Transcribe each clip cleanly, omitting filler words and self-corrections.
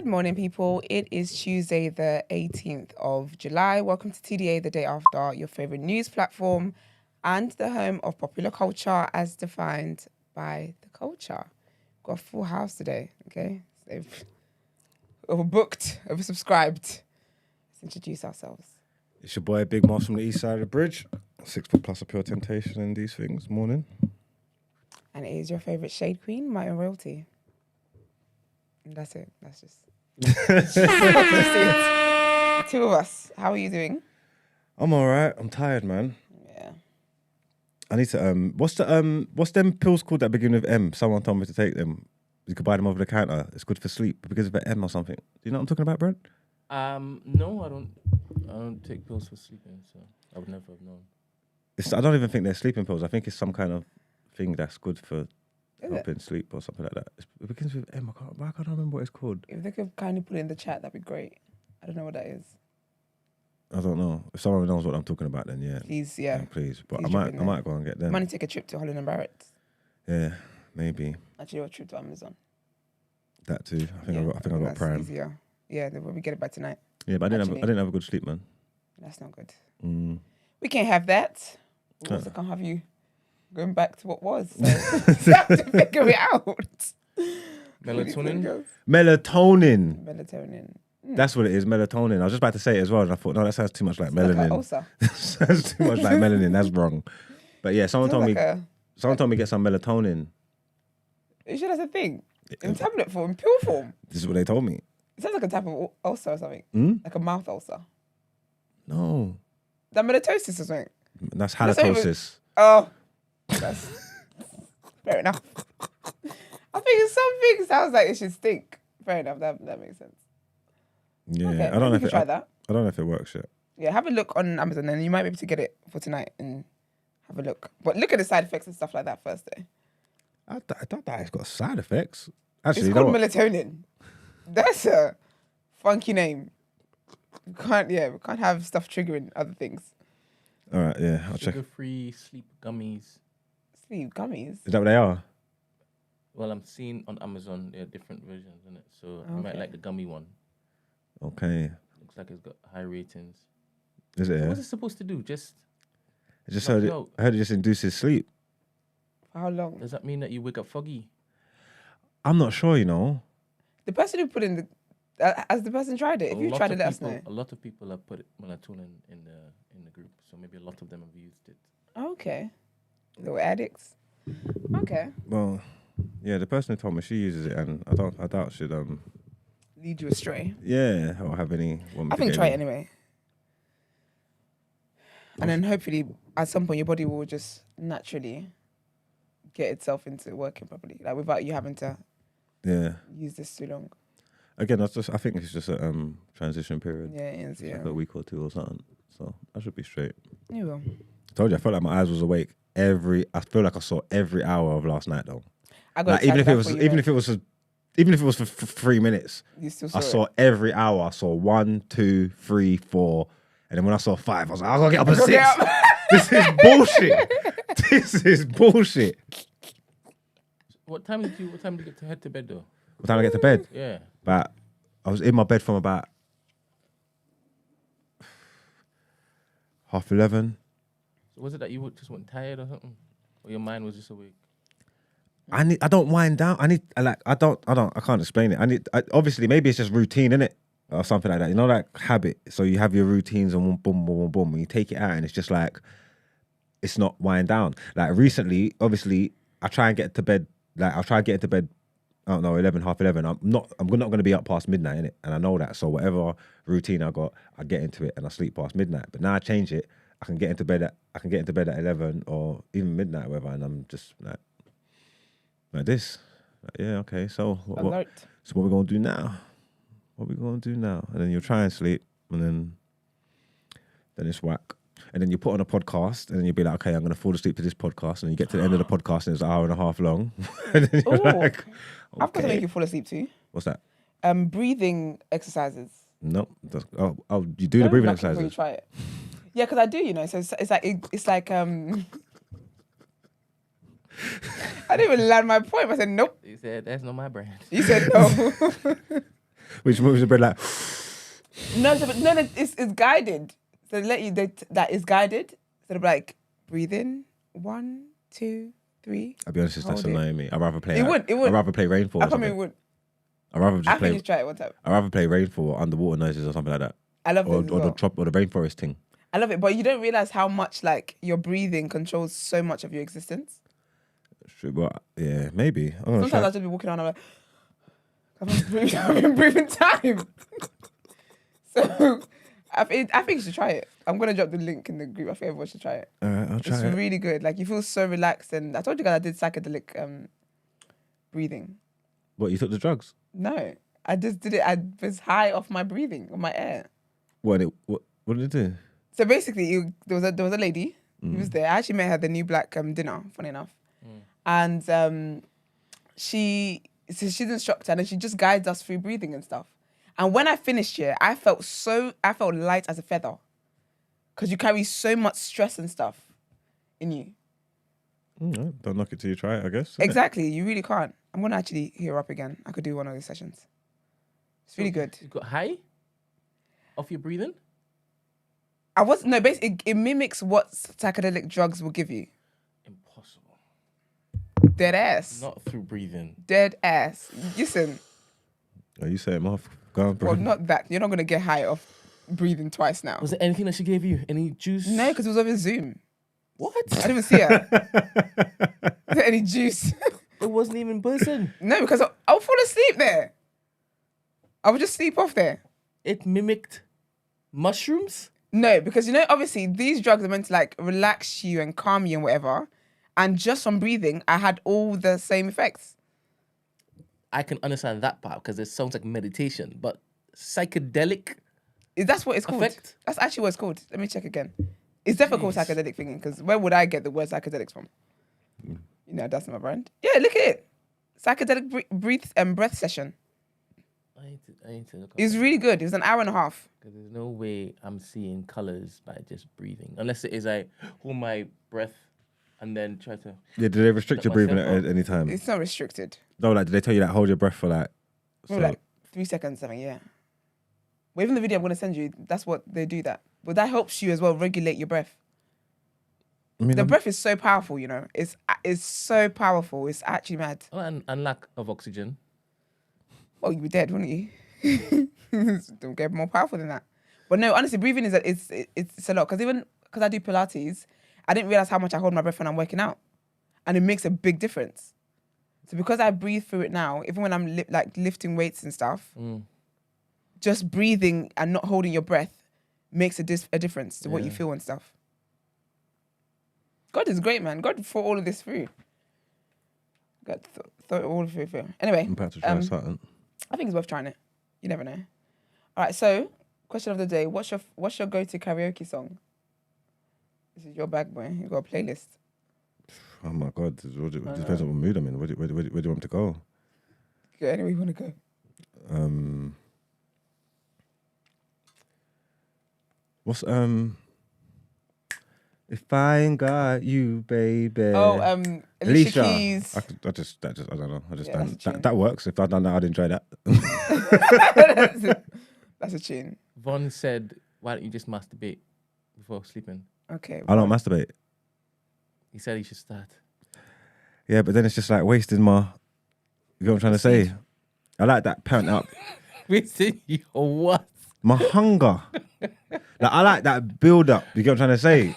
Good morning, people. It is Tuesday, the 18th of July. Welcome to TDA, the day after, your favorite news platform and the home of popular culture as defined by the culture. Got a full house today, okay? So they've overbooked, oversubscribed. Let's introduce ourselves. It's your boy Big Moss from the east side of the bridge. 6 foot plus of pure temptation and these things. Morning. And it is your favorite shade queen, my own royalty. And that's it. That's just two of us. How are you doing? I'm alright. I'm tired, man. Yeah. I need to what's them pills called that begin with M? Someone told me to take them. You could buy them over the counter. It's good for sleep because of an M or something. Do you know what I'm talking about, Brent? No, I don't take pills for sleeping, so I would never have known. I don't even think they're sleeping pills. I think it's some kind of thing that's good for helping sleep or something like that. It begins with M. I can't remember what it's called. If they could kindly put it in the chat, that'd be great. I don't know what that is. I don't know. If someone knows what I'm talking about, then yeah. Please, yeah. Please. But Please I might go and get them. Money take a trip to Holland and Barrett. Yeah, maybe. Actually, a trip to Amazon. That too. I think I got Prime. Easier. Yeah, then we get it by tonight. Yeah, but I didn't have a good sleep, man. That's not good. Mm. We can't have that. We also can't have you going back to what was. So we have to figure it out. Melatonin? Melatonin. That's what it is, melatonin. I was just about to say it as well, and I thought, no, that sounds too much like melanin. Like ulcer. Sounds too much like melanin. That's wrong. But yeah, someone told me get some melatonin. You sure that's a thing? In tablet form, in pill form? This is what they told me. It sounds like a type of ulcer or something. Like a mouth ulcer. No. That melatosis or something? That's halitosis. Oh. That's fair enough. I think something sounds like it should stink. Fair enough, that makes sense. Yeah, okay, I don't know if try that. I don't know if it works yet. Yeah, have a look on Amazon and you might be able to get it for tonight and have a look. But look at the side effects and stuff like that first though. I thought that it's got side effects. Actually, it's called melatonin. That's a funky name. We can't have stuff triggering other things. All right, yeah, I'll check. Sugar-free sleep gummies. Sleep gummies? Is that what they are? Well, I'm seeing on Amazon there are different versions in it, so you might like the gummy one. Okay. Looks like it's got high ratings. Is it? So what's it supposed to do? I heard it just induces sleep. For how long? Does that mean that you wake up foggy? I'm not sure, you know. The person who put in the has the person tried it? If you tried it, let us know. A lot of people have put melatonin in the group, so maybe a lot of them have used it. Okay. Little addicts. Okay. Well, yeah, the person who told me she uses it, and I doubt she'd lead you astray. Yeah, or have any. I think try it anyway. And then hopefully at some point your body will just naturally get itself into working properly, like without you having to use this too long. Again, I think it's just a transition period. Yeah, it is. Yeah, like a week or two or something. So I should be straight. You will. I told you, I felt like my eyes was awake I feel like I saw every hour of last night though. I got like, even if it was for 3 minutes, you still saw every hour. I saw 1, 2, 3, 4, and then when I saw 5, I was like, I gotta get up at 6. This is bullshit. This is bullshit. What time did you get to head to bed though? What time I get to bed? Yeah. But I was in my bed from about 11:30. So was it that you just went tired or something, or your mind was just awake? I don't wind down. I can't explain it. Obviously maybe it's just routine, innit? Or something like that. You know, like habit. So you have your routines and boom, boom, boom, boom, and you take it out and it's just like, it's not wind down. Like recently, obviously, I try and get to bed. Like I'll try and get into bed. I don't know, 11, half 11. I'm not going to be up past midnight, innit? And I know that. So whatever routine I got, I get into it and I sleep past midnight. But now I change it. I can get into bed at 11 or even midnight, or whatever, and I'm just like this. Like, yeah, okay. So what we gonna do now? What we gonna do now? And then you'll try and sleep, and then it's whack. And then you put on a podcast, and then you'll be like, okay, I'm gonna fall asleep to this podcast, and you get to the end of the podcast, and it's an hour and a half long. And then you're like, okay. I've got to make you fall asleep too. What's that? Breathing exercises. No. You do the breathing exercises. Before you try it. Yeah, because I do, you know. So it's like I didn't even land my point. I said nope. You said that's not my brand. You said no. Which moves the bread like. No, it's guided. So they let you, that is guided. So they're like, breathe in, 1, 2, 3. I'll be honest, that's Hold it. annoying me. I'd rather play. It would. I'd rather play Rainfall. I Or probably something. would. I'd rather just I play. think you try it one time. I'd rather play Rainfall or Underwater Noises or something like that. I love Or, it as or well. or the rainforest thing. I love it, but you don't realize how much like your breathing controls so much of your existence. True, but yeah, maybe. I'm gonna Sometimes try. I'll just be walking around and I'm like, I'm in breathing time. So I think you should try it. I'm gonna drop the link in the group. I think everyone should try it. All right, I'll try It's it. really good. Like you feel so relaxed, and I told you guys I did psychedelic breathing. What, you took the drugs? No, I just did it. I was high off my breathing, on my air. What did it do? So basically, there was a lady who was there. I actually met her at the New Black dinner. Funny enough, and she's an instructor, and she just guides us through breathing and stuff. And when I finished here, I felt light as a feather, because you carry so much stress and stuff in you. Don't knock it till you try it, I guess. Exactly, you really can't. I'm gonna actually hear up again. I could do one of these sessions. It's really good. You got high off your breathing? Basically, it mimics what psychedelic drugs will give you. Impossible. Dead ass. Not through breathing. Dead ass. Listen, Oh, you set him off. Go on, bro. well, not that. You're not gonna get high off breathing twice now. Was there anything that she gave you? Any juice? No, because it was over Zoom. What? I didn't even see her. Was there any juice? It wasn't even in person. No, because I would fall asleep there. I would just sleep off there. It mimicked mushrooms? No, because obviously these drugs are meant to like relax you and calm you and whatever. And just from breathing, I had all the same effects. I can understand that part because it sounds like meditation, but psychedelic That's what it's called. effect? That's actually what it's called. Let me check again. It's definitely called psychedelic thinking, because where would I get the word psychedelics from? That's my brand. Yeah, look at it. Psychedelic breath session. I need to look up. It's really good. It was an hour and a half. Because there's no way I'm seeing colors by just breathing. Unless it is I hold my breath and then try to... Yeah, did they restrict your Let breathing myself at any time? It's not restricted. No, like, did they tell you that hold your breath for like... Maybe like 3 seconds, something, yeah. But even the video I'm going to send you, that's what they do that. But that helps you as well regulate your breath. I mean, The breath is so powerful, It's so powerful. It's actually mad. Oh, and lack of oxygen. Well, you'd be dead, wouldn't you? Don't get more powerful than that. But no, honestly, breathing is it's a lot. Because I do Pilates, I didn't realize how much I hold my breath when I'm working out, and it makes a big difference. So because I breathe through it now, even when I'm lifting weights and stuff, just breathing and not holding your breath makes a difference to what you feel and stuff. God is great, man. God thought all of this through. God thought all of it through. Anyway, I'm about to try something. I think it's worth trying it. You never know. All right, so question of the day: what's your go-to karaoke song? This is your bag, boy. You got a playlist. Oh my God, it depends on what mood I'm in. Where do you want me to go? Go anywhere you want to go. What's If I ain't got you, baby. Oh, Alicia Keys. I don't know. Yeah, that's a tune. That works. If I'd done that, I'd enjoy that. That's a tune. Von said, why don't you just masturbate before sleeping? Okay. I don't masturbate. He said he should start. Yeah, but then it's just like wasting my. You know what I'm trying to say? I like that parent up. Wasting your what? My hunger. I like that build up. You get what I'm trying to say?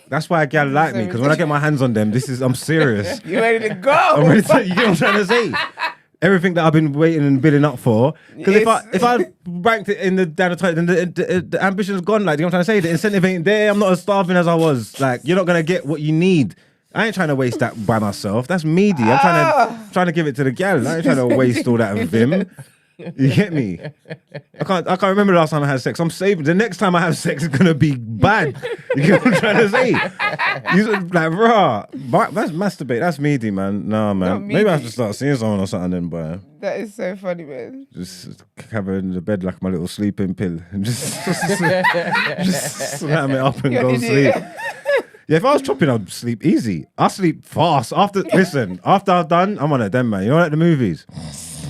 That's why a gal like me, because when I get my hands on them, I'm serious. You ready to go? I'm ready to, you get what I'm trying to say? Everything that I've been waiting and building up for. Because if I ranked it in down the title, then the ambition's gone. Like, you know what I'm trying to say? The incentive ain't there. I'm not as starving as I was. Like, you're not gonna get what you need. I ain't trying to waste that by myself. That's meaty. I'm trying to give it to the gal. I ain't trying to waste all that vim. You get me? I can't remember the last time I had sex. I'm saving. The next time I have sex is gonna be bad. You get what I'm trying to say? Like, rah, that's masturbate. That's meaty, man. Nah, man. Maybe I have to start seeing someone or something then, boy. That is so funny, man. Just have her in the bed like my little sleeping pill and just slam it up and go sleep. Yeah, if I was chopping, I'd sleep easy. I sleep fast. After I've done, I'm on a dem, man. You know, like the movies.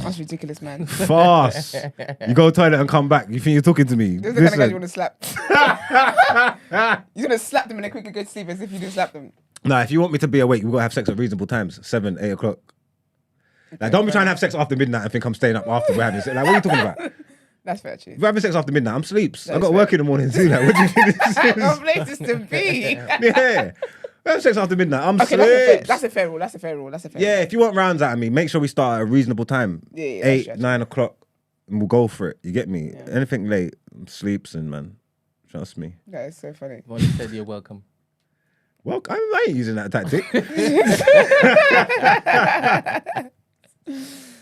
That's ridiculous, man. Fast. You go to the toilet and come back. You think you're talking to me? Those are the kind of guys you want to slap. You're going to slap them and then quickly go to sleep as if you didn't slap them. Nah, if you want me to be awake, we've got to have sex at reasonable times. 7, 8 o'clock. Like, don't be trying to have sex after midnight and think I'm staying up after we're having sex. Like, what are you talking about? That's fair, too. If we're having sex after midnight, I'm sleeps. I've got work in the morning too. Like, what do you think this is? No places to be. Yeah. We have sex after midnight. I'm Okay, sleeps. that's a fair rule. Yeah, if you want rounds out of me, make sure we start at a reasonable time. Yeah, 8, 9 o'clock, and we'll go for it. You get me? Yeah. Anything late, I'm sleepsing, man. Trust me. That is so funny. Well, you said you're welcome. Well, I ain't using that tactic.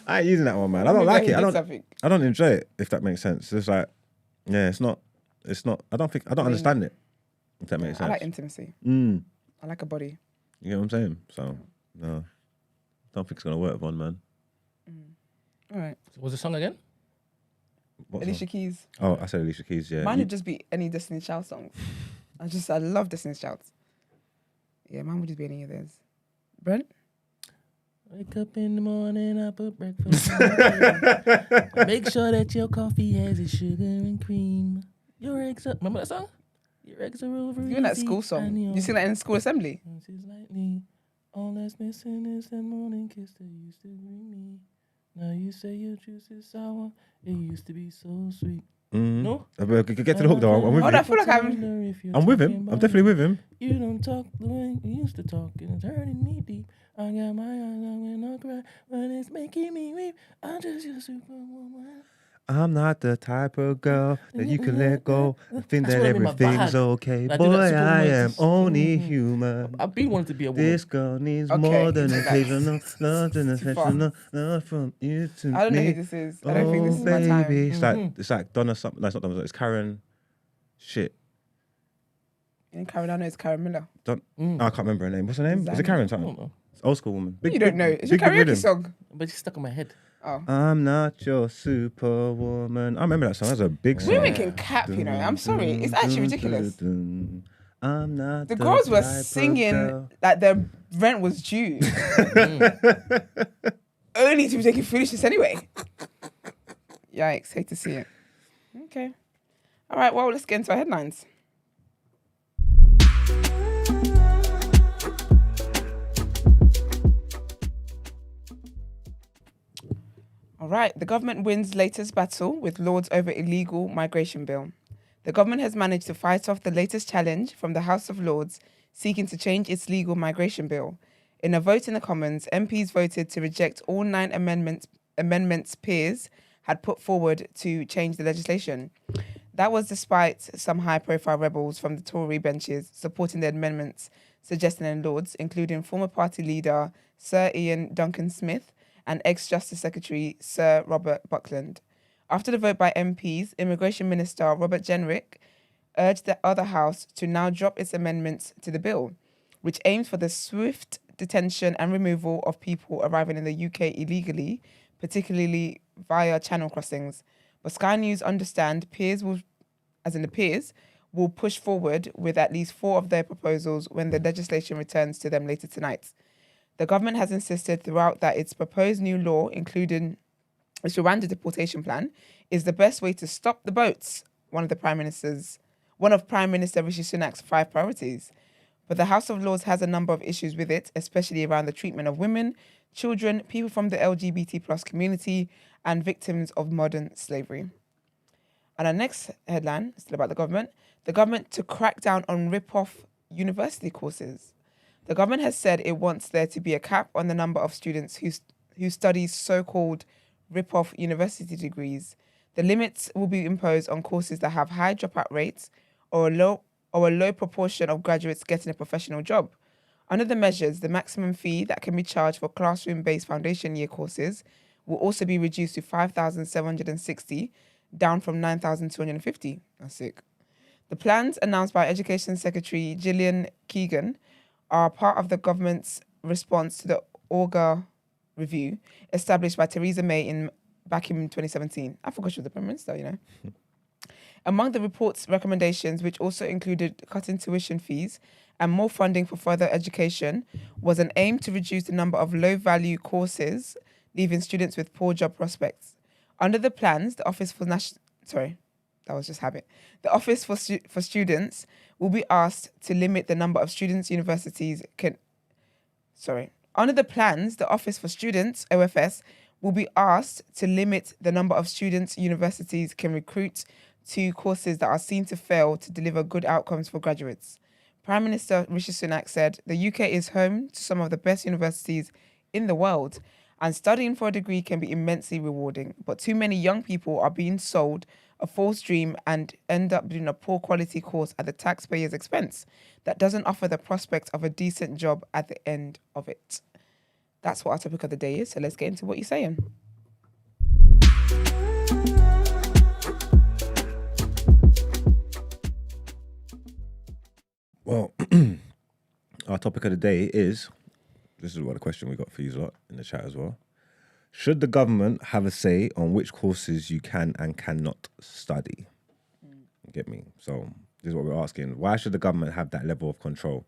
I ain't using that one, man. I don't like it. I don't enjoy it, if that makes sense. It's like, yeah, it's not, I don't understand it, if that makes sense. I like intimacy. I like a body. You know what I'm saying? So, no. I don't think it's going to work, Von, man. All right. So what's the song again? What Alicia song? Keys. Oh, I said Alicia Keys, yeah. Mine would just be any Destiny's Child songs. I love Destiny's Childs. Yeah, mine would just be any of theirs. Brent? Wake up in the morning, I put breakfast on the table. Make sure that your coffee has its sugar and cream. Your eggs are... Remember that song? Your eggs are over. You're in that school song. You sing that in school assembly? All that's missing is that morning kiss that used to bring me. Now you say your juice is sour. It used to be so sweet. No? Get to the hook though. I'm with Oh, him. I feel like I'm with him. I'm definitely with him. You don't talk the way you used to talk, and it's hurting me deep. I got my eyes on when I cry, but it's making me weep. I'm just your superwoman. I'm not the type of girl that you can let go and think That's that what I mean, my everything's vibe. okay. I do Boy, that I am Superwoman. only human. I've been wanting to be a woman. This girl needs Okay, more than that's occasional love and too far. affection, love from you to I don't know me. who this is. I don't think this is my baby. time. It's like Donna something. No, it's not Donna. It's Karen. Shit. In Carolina, it's Karen Miller. I can't remember her name. What's her name? Is it Karen I something? don't know. Old school woman. You don't know. It's a big karaoke rhythm. song. But it's stuck in my head. Oh. I'm not your superwoman. I remember that song. That's a big song. Women can cap, you know. I'm sorry. It's actually ridiculous. I'm not The girls were type of singing girl. that their rent was due. Only to be taking foolishness anyway. Yikes. Hate to see it. Okay. All right. Well, let's get into our headlines. All right, the government wins latest battle with Lords over illegal migration bill. The government has managed to fight off the latest challenge from the House of Lords seeking to change its legal migration bill. In a vote in the Commons, MPs voted to reject all 9 amendments peers had put forward to change the legislation. That was despite some high-profile rebels from the Tory benches supporting the amendments suggested in Lords, including former party leader Sir Ian Duncan-Smith and ex-Justice Secretary Sir Robert Buckland. After the vote by MPs, Immigration Minister Robert Jenrick urged the other house to now drop its amendments to the bill, which aims for the swift detention and removal of people arriving in the UK illegally, particularly via channel crossings. But Sky News understand peers will push forward with at least 4 of their proposals when the legislation returns to them later tonight. The government has insisted throughout that its proposed new law, including a Rwanda deportation plan, is the best way to stop the boats, one of Prime Minister Rishi Sunak's 5 priorities. But the House of Lords has a number of issues with it, especially around the treatment of women, children, people from the LGBT+ community, and victims of modern slavery. And our next headline, still about the government to crack down on rip-off university courses. The government has said it wants there to be a cap on the number of students who study so-called rip-off university degrees. The limits will be imposed on courses that have high dropout rates or a low proportion of graduates getting a professional job. Under the measures, the maximum fee that can be charged for classroom-based foundation year courses will also be reduced to $5,760, down from $9,250. That's sick. The plans announced by Education Secretary Gillian Keegan are part of the government's response to the Augar review established by Theresa May back in 2017. I forgot she was the Prime Minister, you know. Among the report's recommendations, which also included cutting tuition fees and more funding for further education, was an aim to reduce the number of low-value courses, leaving students with poor job prospects. Under the plans, the Office for The Office for Students will be asked to limit the number of students universities can. Under the plans, the Office for Students (OFS) will be asked to limit the number of students universities can recruit to courses that are seen to fail to deliver good outcomes for graduates. Prime Minister Rishi Sunak said the UK is home to some of the best universities in the world, and studying for a degree can be immensely rewarding. But too many young people are being sold a false dream and end up doing a poor quality course at the taxpayer's expense that doesn't offer the prospect of a decent job at the end of it. That's what our topic of the day is. So let's get into what you're saying. Well, our topic of the day is, this is what the question we got for you lot in the chat as well. Should the government have a say on which courses you can and cannot study? You get me? So this is what we're asking. Why should the government have that level of control?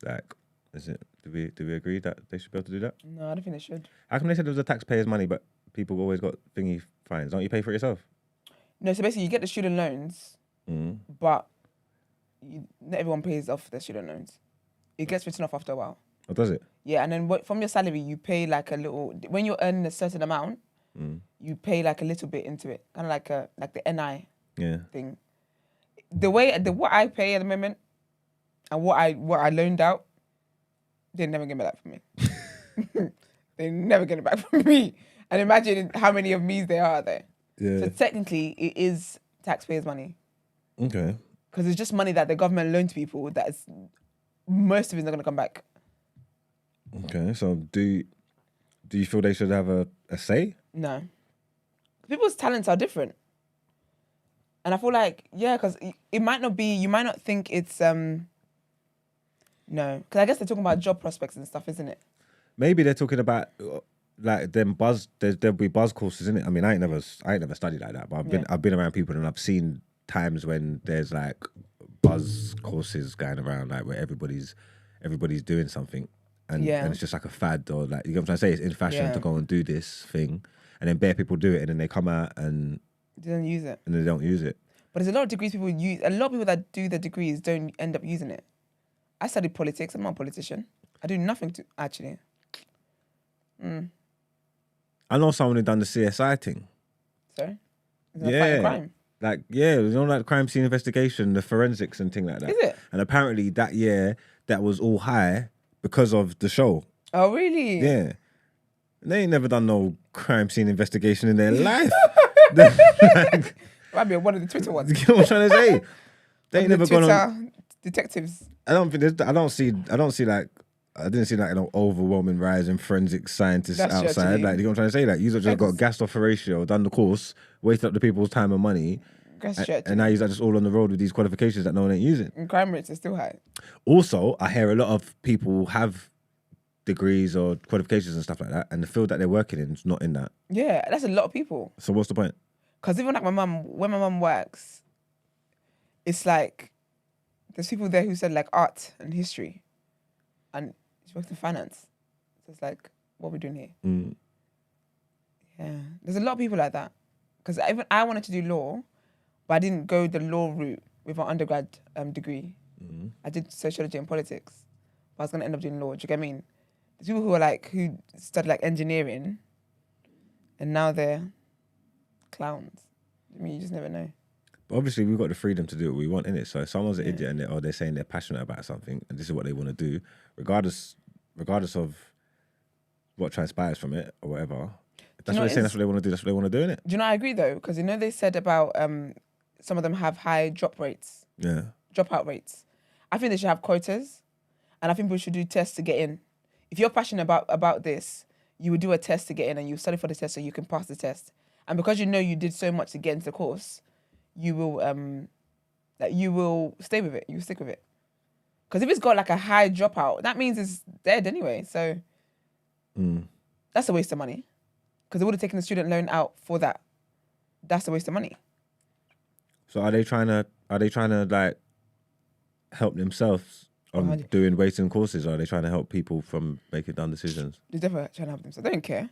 Like, do we agree that they should be able to do that? No, I don't think they should. How come they said it was the taxpayers' money, but people always got thingy fines? Don't you pay for it yourself? No, so basically you get the student loans, but not everyone pays off their student loans. It gets written off after a while. Or does it? Yeah, and then from your salary, you pay like a little. When you're earning a certain amount, you pay like a little bit into it, kind of like the NI thing. What I pay at the moment, and what I loaned out, they never get it back from me. They never get it back from me. And imagine how many of me's there are there. Yeah. So technically, it is taxpayers' money. Okay. Because it's just money that the government loaned to people. That is, most of it's not going to come back. Okay, so do you feel they should have a say? No. People's talents are different. And I feel like, because it might not be, you might not think it's, no. Because I guess they're talking about job prospects and stuff, isn't it? Maybe they're talking about like them there'll be buzz courses, isn't it? I mean, I ain't never studied like that, but I've been around people and I've seen times when there's like buzz courses going around, like where everybody's doing something. And it's just like a fad, or like, you know what I'm trying to say? It's in fashion to go and do this thing, and then bare people do it, and then they come out and they don't use it. And they don't use it. But there's a lot of degrees people use. A lot of people that do the degrees don't end up using it. I studied politics. I'm not a politician. I do nothing to actually. I know someone who done the CSI thing. Sorry? Is that fighting crime? Like, you know, like crime scene investigation, the forensics and thing like that. Is it? And apparently that year, that was all high because of the show. Oh, really? Yeah. And they ain't never done no crime scene investigation in their life. Might be one of the Twitter ones. You know what I'm trying to say? They ain't never gone on detectives. I didn't see like an overwhelming rise in forensic scientists outside. Like, you know what I'm trying to say? Like, you just got gassed off a ratio, done the course, wasted up the people's time and money, and now you're just all on the road with these qualifications that no one ain't using. And crime rates are still high. Also, I hear a lot of people have degrees or qualifications and stuff like that, and the field that they're working in is not in that. Yeah, that's a lot of people. So what's the point? Because even like when my mum works, it's like there's people there who said like art and history, and she works in finance. So it's like, what are we doing here? Yeah, there's a lot of people like that. Because even I wanted to do law, but I didn't go the law route with my undergrad degree. I did sociology and politics, but I was going to end up doing law. Do you get what I mean? There's people who studied like engineering, and now they're clowns. I mean, you just never know. But obviously, we've got the freedom to do what we want, innit? So if someone's an idiot and they're saying they're passionate about something and this is what they want to do, regardless of what transpires from it or whatever, if that's what they're saying, that's what they want to do, that's what they want to do, innit? Do you know, I agree though, because they said about some of them have high dropout rates. I think they should have quotas, and I think we should do tests to get in. If you're passionate about this, you would do a test to get in, and you study for the test so you can pass the test. And because you did so much to get into the course, you will stay with it. You stick with it. Because if it's got like a high dropout, that means it's dead anyway. So that's a waste of money. Because they would have taken the student loan out for that. That's a waste of money. So are they trying to like help themselves on doing wasting courses, or are they trying to help people from making dumb decisions? They're definitely trying to help themselves. They don't care.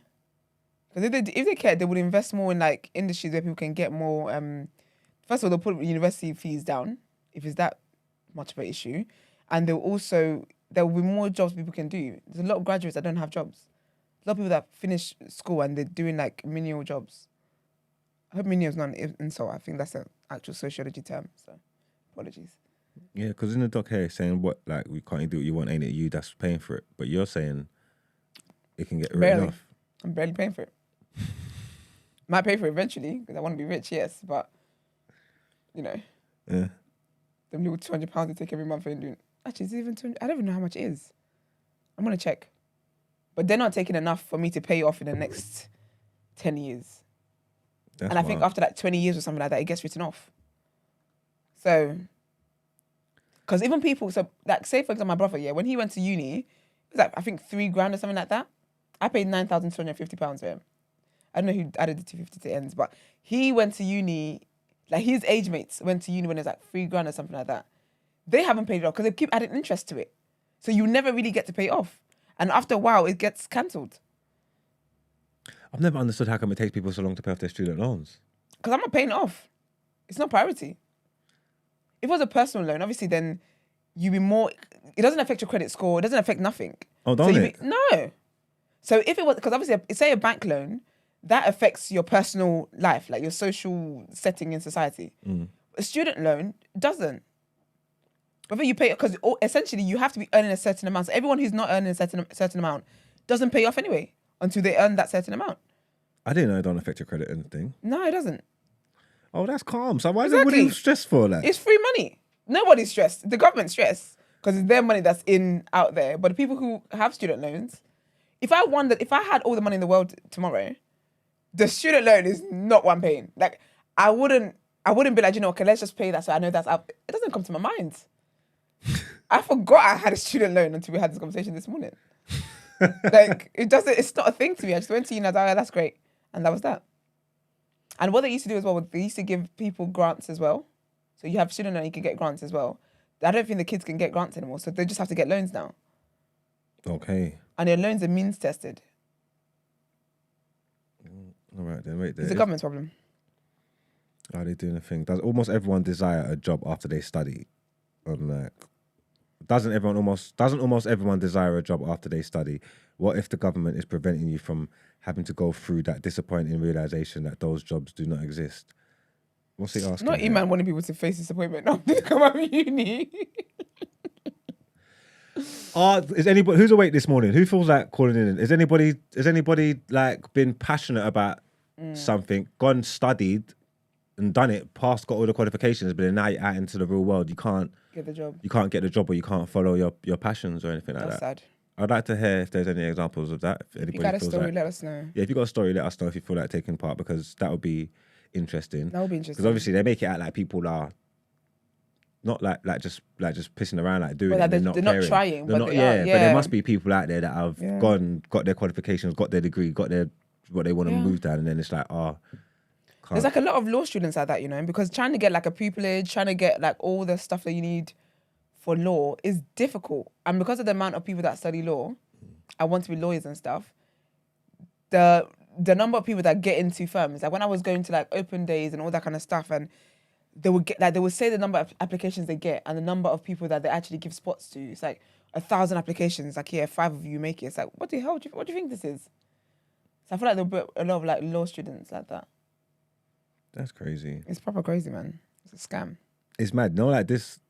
Because if they cared, they would invest more in like industries where people can get more. First of all, they'll put university fees down if it's that much of an issue, and there will be more jobs people can do. There's a lot of graduates that don't have jobs. A lot of people that finish school and they're doing like menial jobs. I hope menial is not an insult. I think that's an actual sociology term. So, apologies. Yeah, because in the doc here, it's saying what like we can't do what you want, ain't it? You that's paying for it, but you're saying it can get written off. I'm barely paying for it. Might pay for it eventually because I want to be rich, yes, but you know, Yeah. them little £200 they take every month ain't doing. Actually, is it even 200? I don't even know how much it is. I'm gonna check, but they're not taking enough for me to pay off in the next 10 years. That's And I think after like 20 years or something like that, it gets written off. So, because even people, so like say for example, my brother, yeah, when he went to uni, it was like I think £3,000 or something like that. I paid £9,250 for him. I don't know who added the 250 to ends, but he went to uni, like his age mates went to uni when it was like £3,000 or something like that. They haven't paid it off because they keep adding interest to it. So you never really get to pay it off. And after a while, it gets cancelled. I've never understood how come it takes people so long to pay off their student loans. Because I'm not paying it off. It's not priority. If it was a personal loan, obviously then you'd be more, it doesn't affect your credit score. It doesn't affect nothing. Oh, don't it? No. So if it was, because obviously, say a bank loan, that affects your personal life, like your social setting in society. A student loan doesn't. Whether you pay, because essentially you have to be earning a certain amount. So everyone who's not earning a certain amount doesn't pay off anyway until they earn that certain amount. I didn't know it don't affect your credit or anything. No, it doesn't. Oh, that's calm. So why is everybody stressed for that? It's free money. Nobody's stressed. The government's stressed because it's their money that's out there. But the people who have student loans, if I had all the money in the world tomorrow, the student loan is not what I'm paying. Like I wouldn't be like, okay, let's just pay that so I know that's up. It doesn't come to my mind. I forgot I had a student loan until we had this conversation this morning. Like it's not a thing to me. I just went to uni and I was like, that's great. And that was that. And what they used to do as well, they used to give people grants as well. So you have student loan, you can get grants as well. I don't think the kids can get grants anymore. So they just have to get loans now. Okay. And their loans are means tested. All right, then wait there. It's a government's problem. Are they doing a thing? Does almost everyone desire a job after they study? I'm like, doesn't almost everyone desire a job after they study? What if the government is preventing you from having to go through that disappointing realization that those jobs do not exist? What's he asking? Not Iman wanting people to face disappointment after they come out of uni. Is anybody who's awake this morning? Who feels like calling in? Has anybody like been passionate about something, gone studied and done it, got all the qualifications, but then now you're out into the real world, you can't Get the job. You can't get the job, or you can't follow your passions or anything like That's that. sad. I'd like to hear if there's any examples of that. If you got a feels story, like, let us know. Yeah, if you got a story, let us know if you feel like taking part, because that would be interesting. That would be interesting. Because obviously they make it out like people are not like just pissing around, like doing Well, it. they're not trying. They're but not, they are. but there must be people out there that have Yeah. got their qualifications, got their degree, got their what they want to move down, and then it's like, There's like a lot of law students like that, because trying to get like a pupillage, trying to get like all the stuff that you need for law is difficult. And because of the amount of people that study law, I want to be lawyers and stuff, the number of people that get into firms, like when I was going to like open days and all that kind of stuff, and they would say the number of applications they get and the number of people that they actually give spots to. It's like 1,000 applications, like, yeah, 5 of you make it. It's like, what the hell? What do you think this is? So I feel like there'll be a lot of like law students like that. That's crazy. It's proper crazy, man. It's a scam. It's mad. No, like this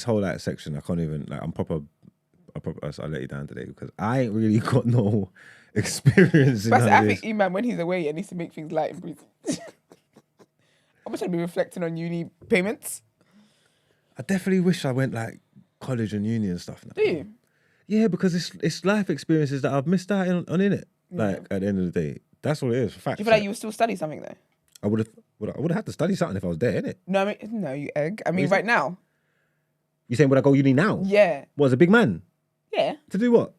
whole like section, I can't even like. I'll let you down today because I ain't really got no experience. But I think Iman, when he's away, he needs to make things light and breezy. I'm just gonna be reflecting on uni payments. I definitely wish I went like college and uni and stuff now. Do you? Yeah, because it's life experiences that I've missed out on in it. Like at the end of the day, that's what it is. For fact. Do you feel like you would still study something though? I would have had to study something if I was there, innit? No, I mean, no, you egg. I mean, right now. You saying would I go uni now? Yeah. What, as a big man? Yeah. To do what?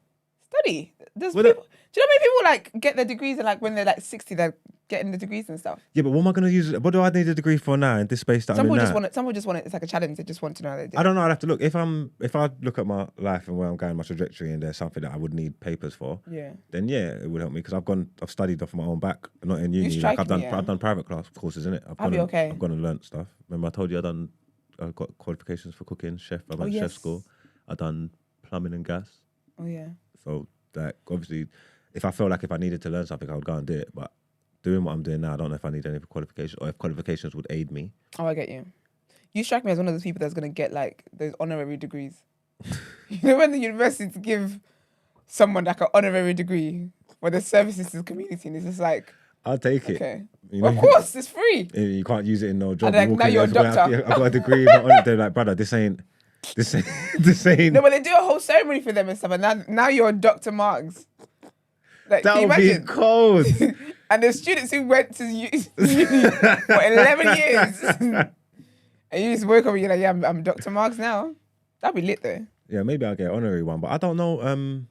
Study. There's people. Do Do you know how many people like get their degrees and like when they're like 60, they're getting the degrees and stuff? Yeah, but what am I going to use? What do I need a degree for now in this space that Some I'm in people now? some people just want it. It's like a challenge. They just want to know they did. I don't know. I'd have to look. If I look at my life and where I'm going, my trajectory, and there's something that I would need papers for, then yeah, it would help me because I've studied off my own back, not in uni. Like I've done private class courses in it. I've gone and learnt stuff. Remember I told you I got qualifications for cooking, chef. I went to chef school. I done plumbing and gas. Oh yeah. So like obviously, if I felt like if I needed to learn something, I would go and do it. But doing what I'm doing now, I don't know if I need any qualifications or if qualifications would aid me. Oh, I get you. You strike me as one of those people that's going to get like those honorary degrees. You know when the universities give someone like an honorary degree for their services to the community and it's just like... I'll take it. Okay. You know, of course, it's free. You can't use it in no job. And like, now you're a doctor. I've got a degree. They're like, brother, this ain't... No, but they do a whole ceremony for them and stuff and now you're Dr. Marks. Like, that would be cold. And the students who went to uni for 11 years. And you just woke up and you're like, yeah, I'm Dr. Marks now. That'd be lit though. Yeah, maybe I'll get an honorary one, but I don't know. I'm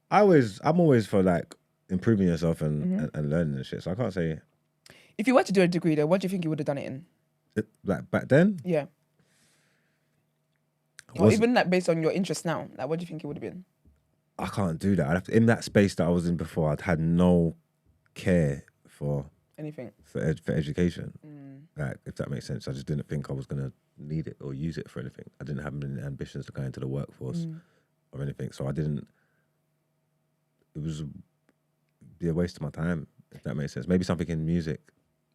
always for like improving yourself and learning and shit. So I can't say. If you were to do a degree though, what do you think you would have done it in? Like back then? Yeah. Or even like based on your interest now, like what do you think it would have been? I can't do that. I'd have to, in that space that I was in before, I'd had no care for anything for education. Like if that makes sense, I just didn't think I was gonna need it or use it for anything. I didn't have any ambitions to go into the workforce or anything, so I didn't. It was be a waste of my time, if that makes sense. Maybe something in music.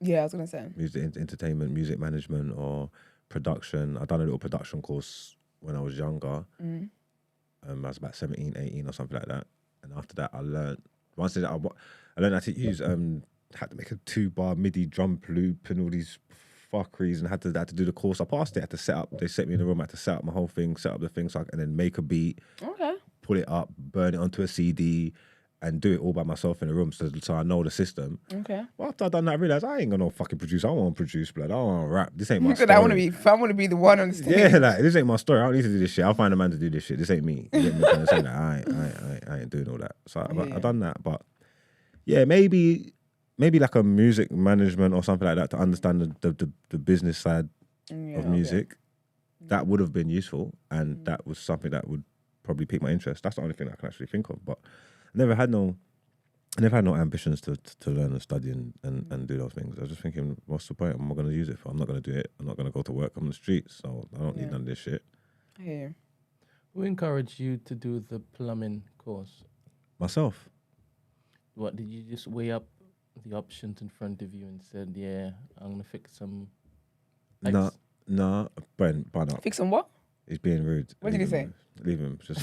Yeah, I was gonna say music, entertainment, music management, or production. I done a little production course when I was younger. I was about 17, 18 or something like that. And after that, I learned how to use, had to make a 2-bar MIDI drum loop and all these fuckeries and had to do the course. I passed it, had to set up, they set me in the room, I had to set up my whole thing, set up the thing, and then make a beat, pull it up, burn it onto a CD, and do it all by myself in the room so I know the system. Okay. Well, after I done that, I realised I ain't gonna fucking produce. I don't want to produce, blood. I don't want to rap. This ain't my story. I want to be the one on the stage. Yeah, like, this ain't my story. I don't need to do this shit. I'll find a man to do this shit. This ain't me. You get me? I'm saying that I ain't doing all that. So I done that. But yeah, maybe like a music management or something like that to understand the business side of music. That would have been useful. And that was something that would probably pique my interest. That's the only thing I can actually think of. But I never had no ambitions to learn and study and do those things. I was just thinking, what's the point? What am I going to use it for? I'm not going to do it. I'm not going to go to work. I'm on the streets, so I don't need none of this shit. I hear you. Who encouraged you to do the plumbing course? Myself. What, did you just weigh up the options in front of you and said, yeah, I'm going to fix some pipes? Nah, Brent, up. Fix some what? He's being rude. What did he say? Leave him. Just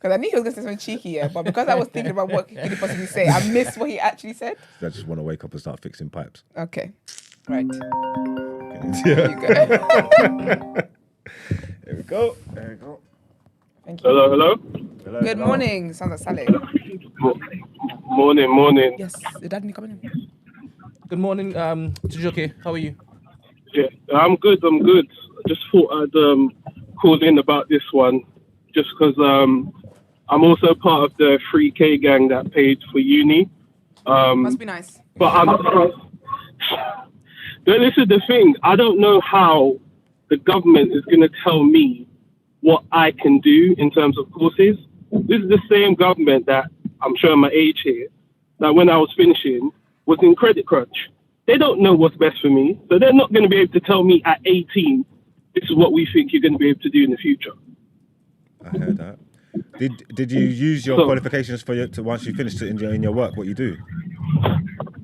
Because I knew he was going to say something cheeky, but because I was thinking about what could he possibly say, I missed what he actually said. I just want to wake up and start fixing pipes. Okay. Right. There you go. There we go. There we go. Thank you. Hello. Good morning. Sounds like Saleh. Morning. Yes. Your dad need coming in. Good morning, Tujoke. How are you? Yeah, I'm good. I just thought I'd call in about this one, just because I'm also part of the 3K gang that paid for uni. Must be nice. But this is the thing. I don't know how the government is going to tell me what I can do in terms of courses. This is the same government that, I'm showing my age here, that when I was finishing was in credit crunch. They don't know what's best for me, so they're not going to be able to tell me at 18, this is what we think you're going to be able to do in the future. I heard that. Did you use your qualifications to once you finished it in your work, what you do?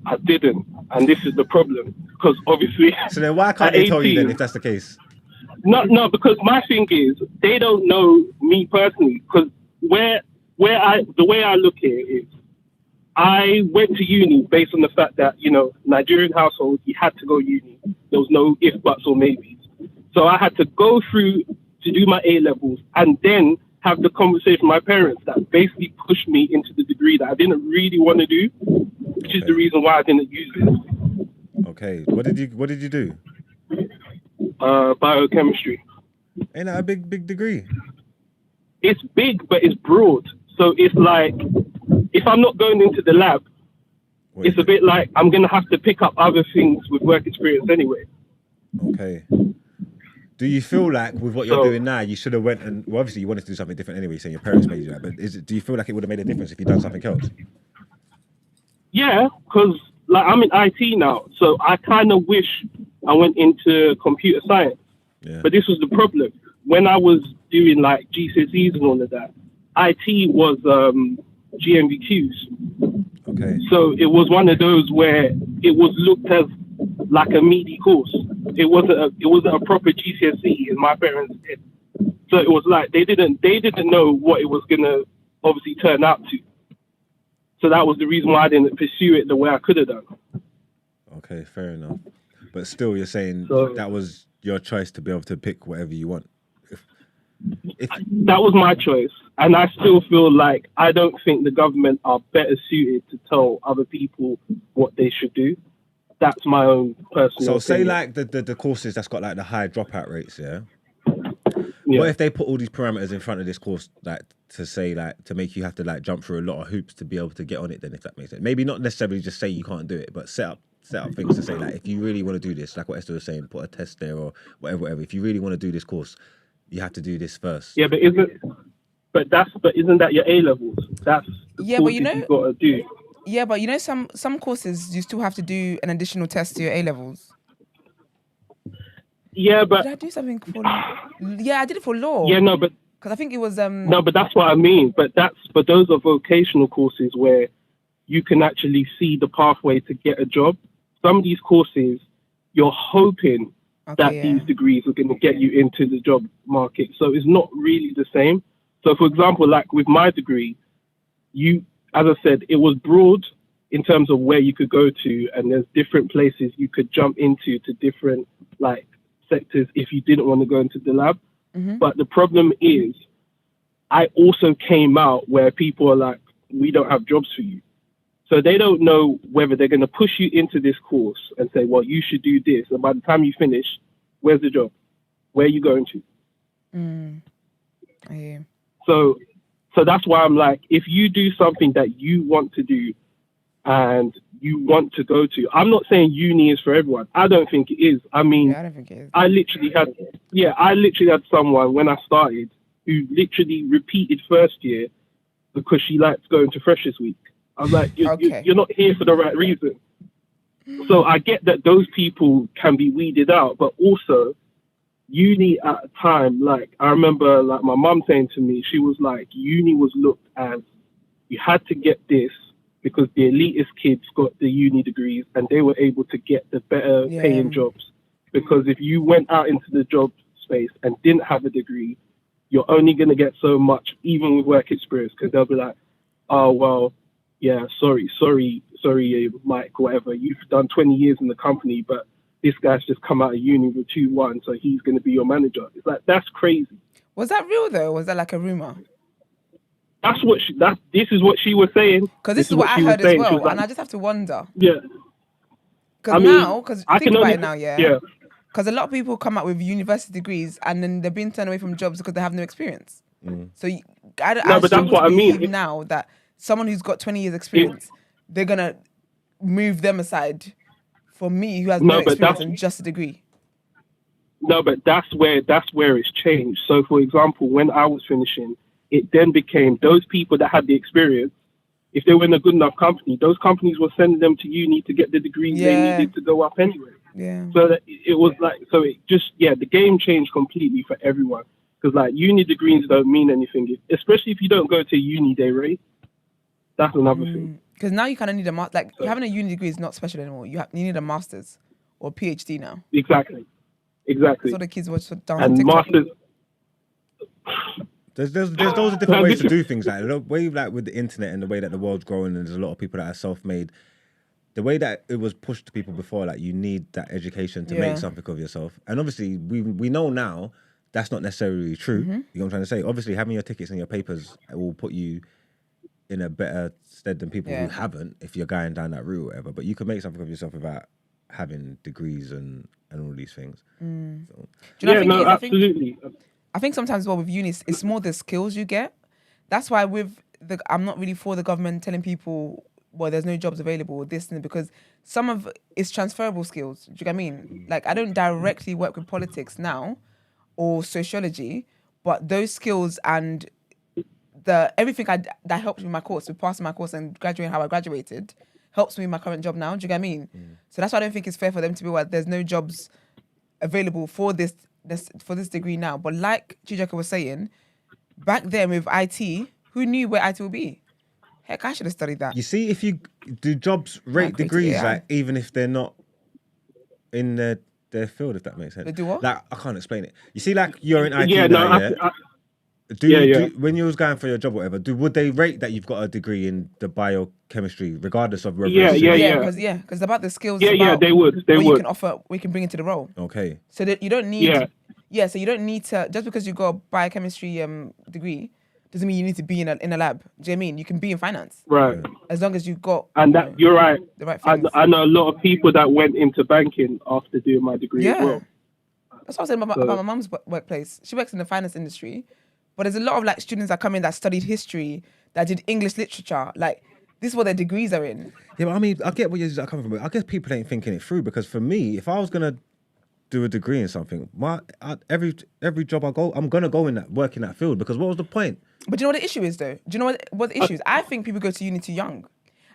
I didn't, and this is the problem, because obviously... So then why can't they tell you then if that's the case? No, because my thing is, they don't know me personally, because the way I look at it is, I went to uni based on the fact that, Nigerian household, you had to go uni. There was no if, buts, or maybes. So I had to go through to do my A-levels and then have the conversation with my parents that basically pushed me into the degree that I didn't really want to do, which is the reason why I didn't use it. Okay. What did you do? Biochemistry. Ain't that a big degree? it's big, but it's broad. So it's like, if I'm not going into the lab, it's a bit like I'm going to have to pick up other things with work experience anyway. Okay. Do you feel like with what you're doing now, you should have went and, well, obviously you wanted to do something different anyway, saying your parents made you that, but do you feel like it would have made a difference if you'd done something else? Yeah, because like I'm in IT now, so I kind of wish I went into computer science. Yeah. But this was the problem. When I was doing like GCSEs and all of that, IT was GMVQs. Okay. So it was one of those where it was looked as like a meaty course. It wasn't a proper GCSE in my parents' head. So it was like they didn't know what it was gonna obviously turn out to. So that was the reason why I didn't pursue it the way I could have done. Okay, fair enough. But still, you're saying that was your choice to be able to pick whatever you want. That was my choice, and I still feel like I don't think the government are better suited to tell other people what they should do. That's my own personal. So say like the courses that's got like the high dropout rates, yeah. Yeah. What if they put all these parameters in front of this course, like to say like to make you have to like jump through a lot of hoops to be able to get on it? Then, if that makes sense, maybe not necessarily just say you can't do it, but set up things to say like if you really want to do this, like what Esther was saying, put a test there or whatever. If you really want to do this course, you have to do this first. Yeah, but isn't that your A levels? That's the but you know, you've got to do. Yeah, but you know, some courses you still have to do an additional test to your A levels. Yeah, but did I do something for? Yeah, I did it for law. Yeah, no, but because I think it was No, but that's what I mean. But those are vocational courses where you can actually see the pathway to get a job. Some of these courses, you're hoping that these degrees are going to get you into the job market. So it's not really the same. So, for example, like with my degree, as I said, it was broad in terms of where you could go to, and there's different places you could jump into to different like sectors if you didn't want to go into the lab. Mm-hmm. But the problem is, I also came out where people are like, we don't have jobs for you. So they don't know whether they're going to push you into this course and say, well, you should do this. And by the time you finish, where's the job? Where are you going to? I hear. So that's why I'm like, if you do something that you want to do and you want to go to, I'm not saying uni is for everyone. I don't think it is. I mean, I don't think it is. I literally had someone when I started who literally repeated first year because she liked going to Freshers Week. I was like, you're not here for the right reason. So I get that those people can be weeded out, but also uni at a time, like I remember like my mum saying to me, she was like, uni was looked as you had to get this because the elitist kids got the uni degrees and they were able to get the better paying jobs. Because if you went out into the job space and didn't have a degree, you're only going to get so much, even with work experience, because they'll be like, oh, well, yeah, sorry, Mike, whatever. You've done 20 years in the company, but this guy's just come out of uni with 2-1, so he's going to be your manager. It's like, that's crazy. Was that real though? Or was that like a rumor? This is what she was saying. Because this is what I heard as well, like, and I just have to wonder. Yeah. Because think about it now, Yeah. Because a lot of people come out with university degrees and then they're being turned away from jobs because they have no experience. So but that's what I mean. Now that someone who's got 20 years experience, they're gonna move them aside for me who has no experience and just a degree. No, but that's where it's changed. So, for example, when I was finishing, it then became those people that had the experience. If they were in a good enough company, those companies were sending them to uni to get the degrees they needed to go up anyway. Yeah. So that it was like, the game changed completely for everyone. Because like uni degrees don't mean anything, especially if you don't go to uni day, right? That's another thing. Because now you kind of need a master. Like having a uni degree is not special anymore. You need a master's or PhD now. Exactly. That's what the kids watch down and TikTok. masters. There's loads of different ways to do things. Like the way like with the internet and the way that the world's growing, and there's a lot of people that are self-made. The way that it was pushed to people before, like you need that education to make something of yourself. And obviously, we know now that's not necessarily true. You know what I'm trying to say? Obviously, having your tickets and your papers will put you in a better stead than people who haven't, if you're going down that route or whatever. But you can make something of yourself without having degrees and all these things. So. Do you know, absolutely. I think sometimes as well with uni, it's more the skills you get. That's why I'm not really for the government telling people, well, there's no jobs available or this, and because some of it's transferable skills. Do you get what I mean? Like, I don't directly work with politics now or sociology, but those skills and everything that helped me in my course, with passing my course and graduating how I graduated, helps me in my current job now. Do you get what I mean? So that's why I don't think it's fair for them to be like, there's no jobs available for this degree now. But like Chijioke was saying, back then with IT, who knew where IT would be? Heck, I should have studied that. You see, if you do jobs rate degrees, like even if they're not in their field, if that makes sense. They do what? Like, I can't explain it. You see, like you're in IT Yeah, now, no, Do when you was going for your job, or whatever, would they rate that you've got a degree in the biochemistry, regardless of whether because about the skills. they would. You can offer, we can bring into the role. Okay. So that you don't need. So you don't need to, just because you've got a biochemistry degree doesn't mean you need to be in a lab. Do you know what I mean? You can be in finance. Right. As long as you've got. And that you're right. The right things. I know a lot of people that went into banking after doing my degree as well. That's what I was saying about my mum's workplace. She works in the finance industry, but there's a lot of like students that come in that studied history, that did English literature. Like, this is what their degrees are in. Yeah, but I mean, I get where you're coming from. I guess people ain't thinking it through, because for me, if I was gonna do a degree in something, every job I go, I'm gonna go in work in that field, because what was the point? But do you know what the issue is, though? Do you know what the issue is? I think people go to uni too young.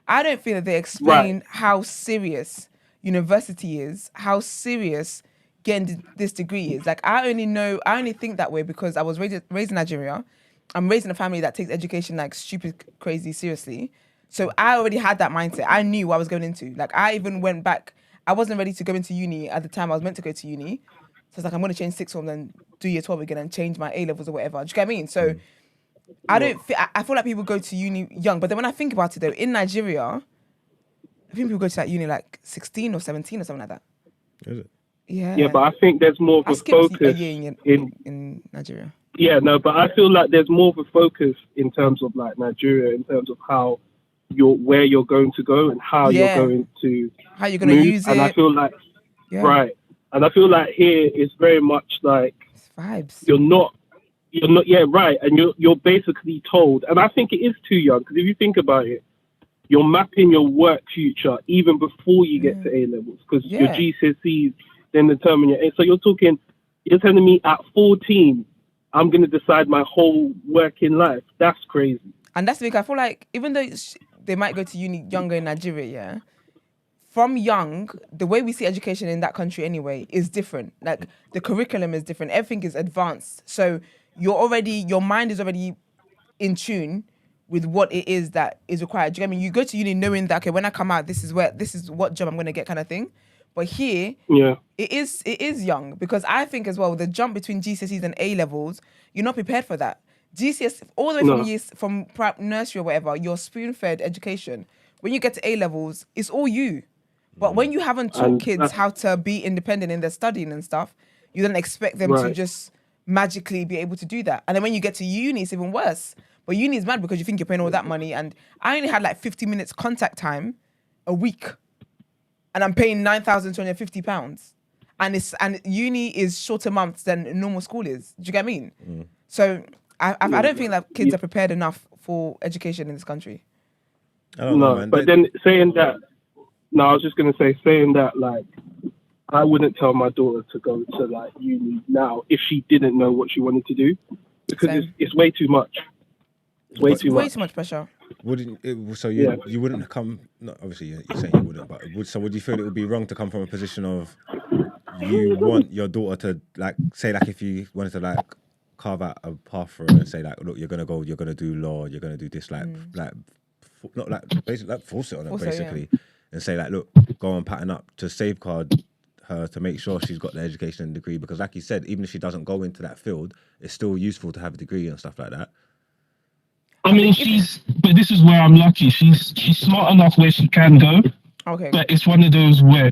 I don't feel that they explain how serious university is, how serious getting this degree is. Like, I only think that way because I was raised in Nigeria. I'm raised in a family that takes education like stupid, crazy seriously. So I already had that mindset. I knew what I was going into. Like, I even went back. I wasn't ready to go into uni at the time I was meant to go to uni. So it's like, I'm going to change sixth form, then do year 12 again and change my A-levels or whatever. Do you get what I mean? So I feel like people go to uni young. But then when I think about it, though, in Nigeria, I think people go to that uni like 16 or 17 or something like that. Is it? Yeah. Yeah, but I think there's more of a focus a year in Nigeria. Yeah, no, but I feel like there's more of a focus in terms of like Nigeria, in terms of where you're going to go and how you're going to use it. And I feel like and I feel like here it's very much like it's vibes. You're not and you're basically told, and I think it is too young, because if you think about it, you're mapping your work future even before you get to A levels, because your GCSEs then determine your A. So you're telling me at 14 I'm going to decide my whole working life. That's crazy. And that's because I feel like even though they might go to uni younger in Nigeria, from young, the way we see education in that country anyway is different. Like, the curriculum is different. Everything is advanced. So your mind is already in tune with what it is that is required. Do you know what I mean? You go to uni knowing that, okay, when I come out, this is what job I'm going to get, kind of thing. But here, it is young, because I think as well, the jump between GCSEs and A levels, you're not prepared for that. GCSE, all the way from nursery or whatever, you're spoon-fed education. When you get to A levels, it's all you. But when you haven't taught kids how to be independent in their studying and stuff, you don't expect them to just magically be able to do that. And then when you get to uni, it's even worse. But uni is mad because you think you're paying all that money. And I only had like 50 minutes contact time a week. And I'm paying £9,250. And uni is shorter months than normal school is. Do you get what I mean? So I don't think that kids are prepared enough for education in this country. I don't know, man. But then saying that, I was just going to saying that, like, I wouldn't tell my daughter to go to like uni now if she didn't know what she wanted to do, because it's way too much. It's way too much pressure. You wouldn't come? No, obviously you're saying you wouldn't, but would you feel it would be wrong to come from a position of you want your daughter to, like, say, like, if you wanted to like carve out a path for her and say, like, look, you're gonna do law, you're gonna do this, like not like basically like force it on her basically, and say, like, look, go on pattern up to safeguard her, to make sure she's got the education and degree, because like you said, even if she doesn't go into that field, it's still useful to have a degree and stuff like that. I mean, but this is where I'm lucky. She's smart enough where she can go. Okay. But it's one of those where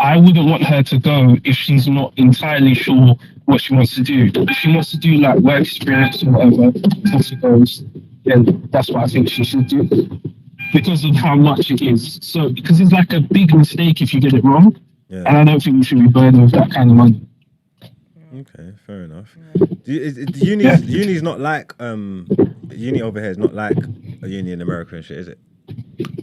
I wouldn't want her to go if she's not entirely sure what she wants to do. If she wants to do like work experience or whatever, before she goes, then that's what I think she should do, because of how much it is. So, because it's like a big mistake if you get it wrong. Yeah. And I don't think we should be burdened with that kind of money. Okay. fair enough. Uni's not like uni over here is not like a uni in America and shit, is it?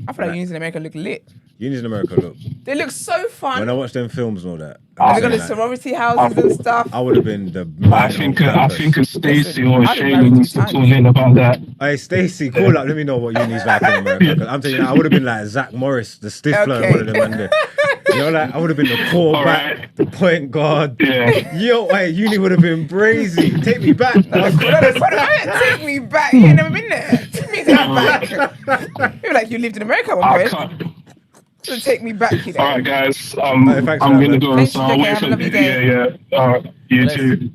I feel like unis in America look lit. Unis in America look. They look so fun. When I watch them films and all that, And they got the sorority houses and stuff. I would have been the. I think Stacey or Shayla needs to call in about that. Hey Stacey, call up. Let me know what uni's like in America. 'Cause I'm telling you, I would have been like Zach Morris, the Stifler, one of them man there. You know, like I would have been the quarterback, the point guard. Yeah. Yo, hey, uni would have been brazy. Take me back. Take me back. You ain't never been there. Take me back. You're like you lived in America one I point. can't. So take me back, you know. All right, guys. Thanks I'm for gonna that, go. Thanks, So I'll JK. wait Have a for lovely day. yeah. All right. You too.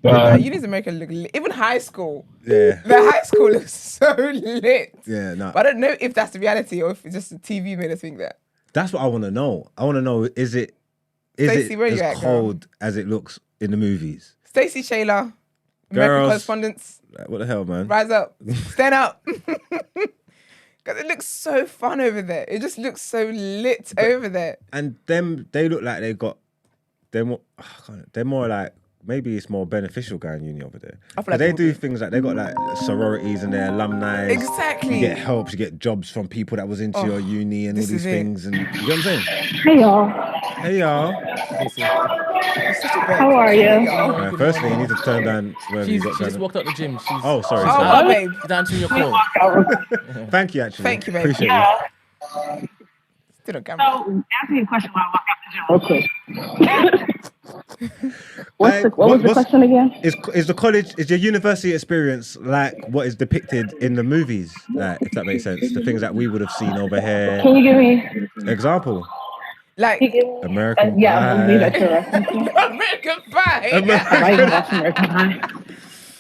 Unis in America look lit. Even high school. Yeah. The high school looks so lit. Yeah, no. But I don't know if that's the reality or if it's just the TV made us think that. That's what I want to know. I want to know, is it Stacey, where you as at, girl? cold as it looks in the movies? Stacey, Shayla, American Girls. correspondents, Like, what the hell, man? rise up, stand up. Because it looks so fun over there. It just looks so lit over there. And them, they look like they got, they're more like, maybe it's more beneficial going uni over there. I feel like they people do things like, they got like sororities and their alumni. Exactly. You get help, you get jobs from people that was into your uni and all this these is it. things. And you know what I'm saying? Hey y'all, Hey, y'all. It's such a bird. how are you? Firstly, you need to turn down wherever you She got just down. walked out the gym. She's Oh, sorry. Oh, sorry. babe. she's answering your call. Thank you, actually. Thank you, babe. Appreciate Yeah. Still on camera. So, ask me a question while I walk out the gym real quick. What was the question again? Is the college, is your university experience like what is depicted in the movies? Like, if that makes sense, the things that we would have seen over here. Can you give me? Example, Like, Can you give me? American Yeah, I believe Pie. that's your reference. American Pie. I even watched American Pie.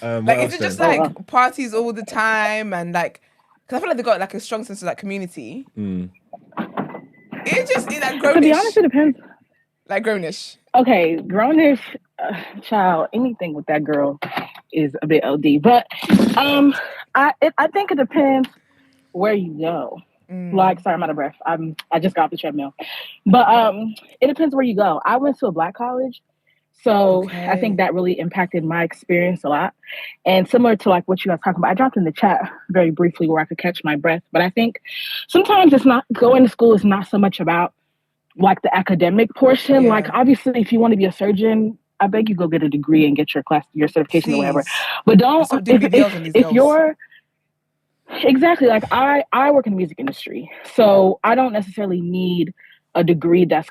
What Like, else is it just then? like parties all the time and like, because I feel like they got like a strong sense of like community. It's just like grownish. To be honest, it depends. Like grownish. Okay, grownish, child, anything with that girl is a bit OD. But I think it depends where you go. Like, sorry, I'm out of breath. I just got off the treadmill. But it depends where you go. I went to a Black college, so I think that really impacted my experience a lot. And similar to like what you guys talking about, I dropped in the chat very briefly where I could catch my breath. But I think sometimes it's not going to school is not so much about like the academic portion. Yeah. Like, obviously, if you want to be a surgeon, I beg you go get a degree and get your certification or whatever. Please. But don't Stop doing BBLs on these if girls. you're exactly like I work in the music industry, so I don't necessarily need a degree that's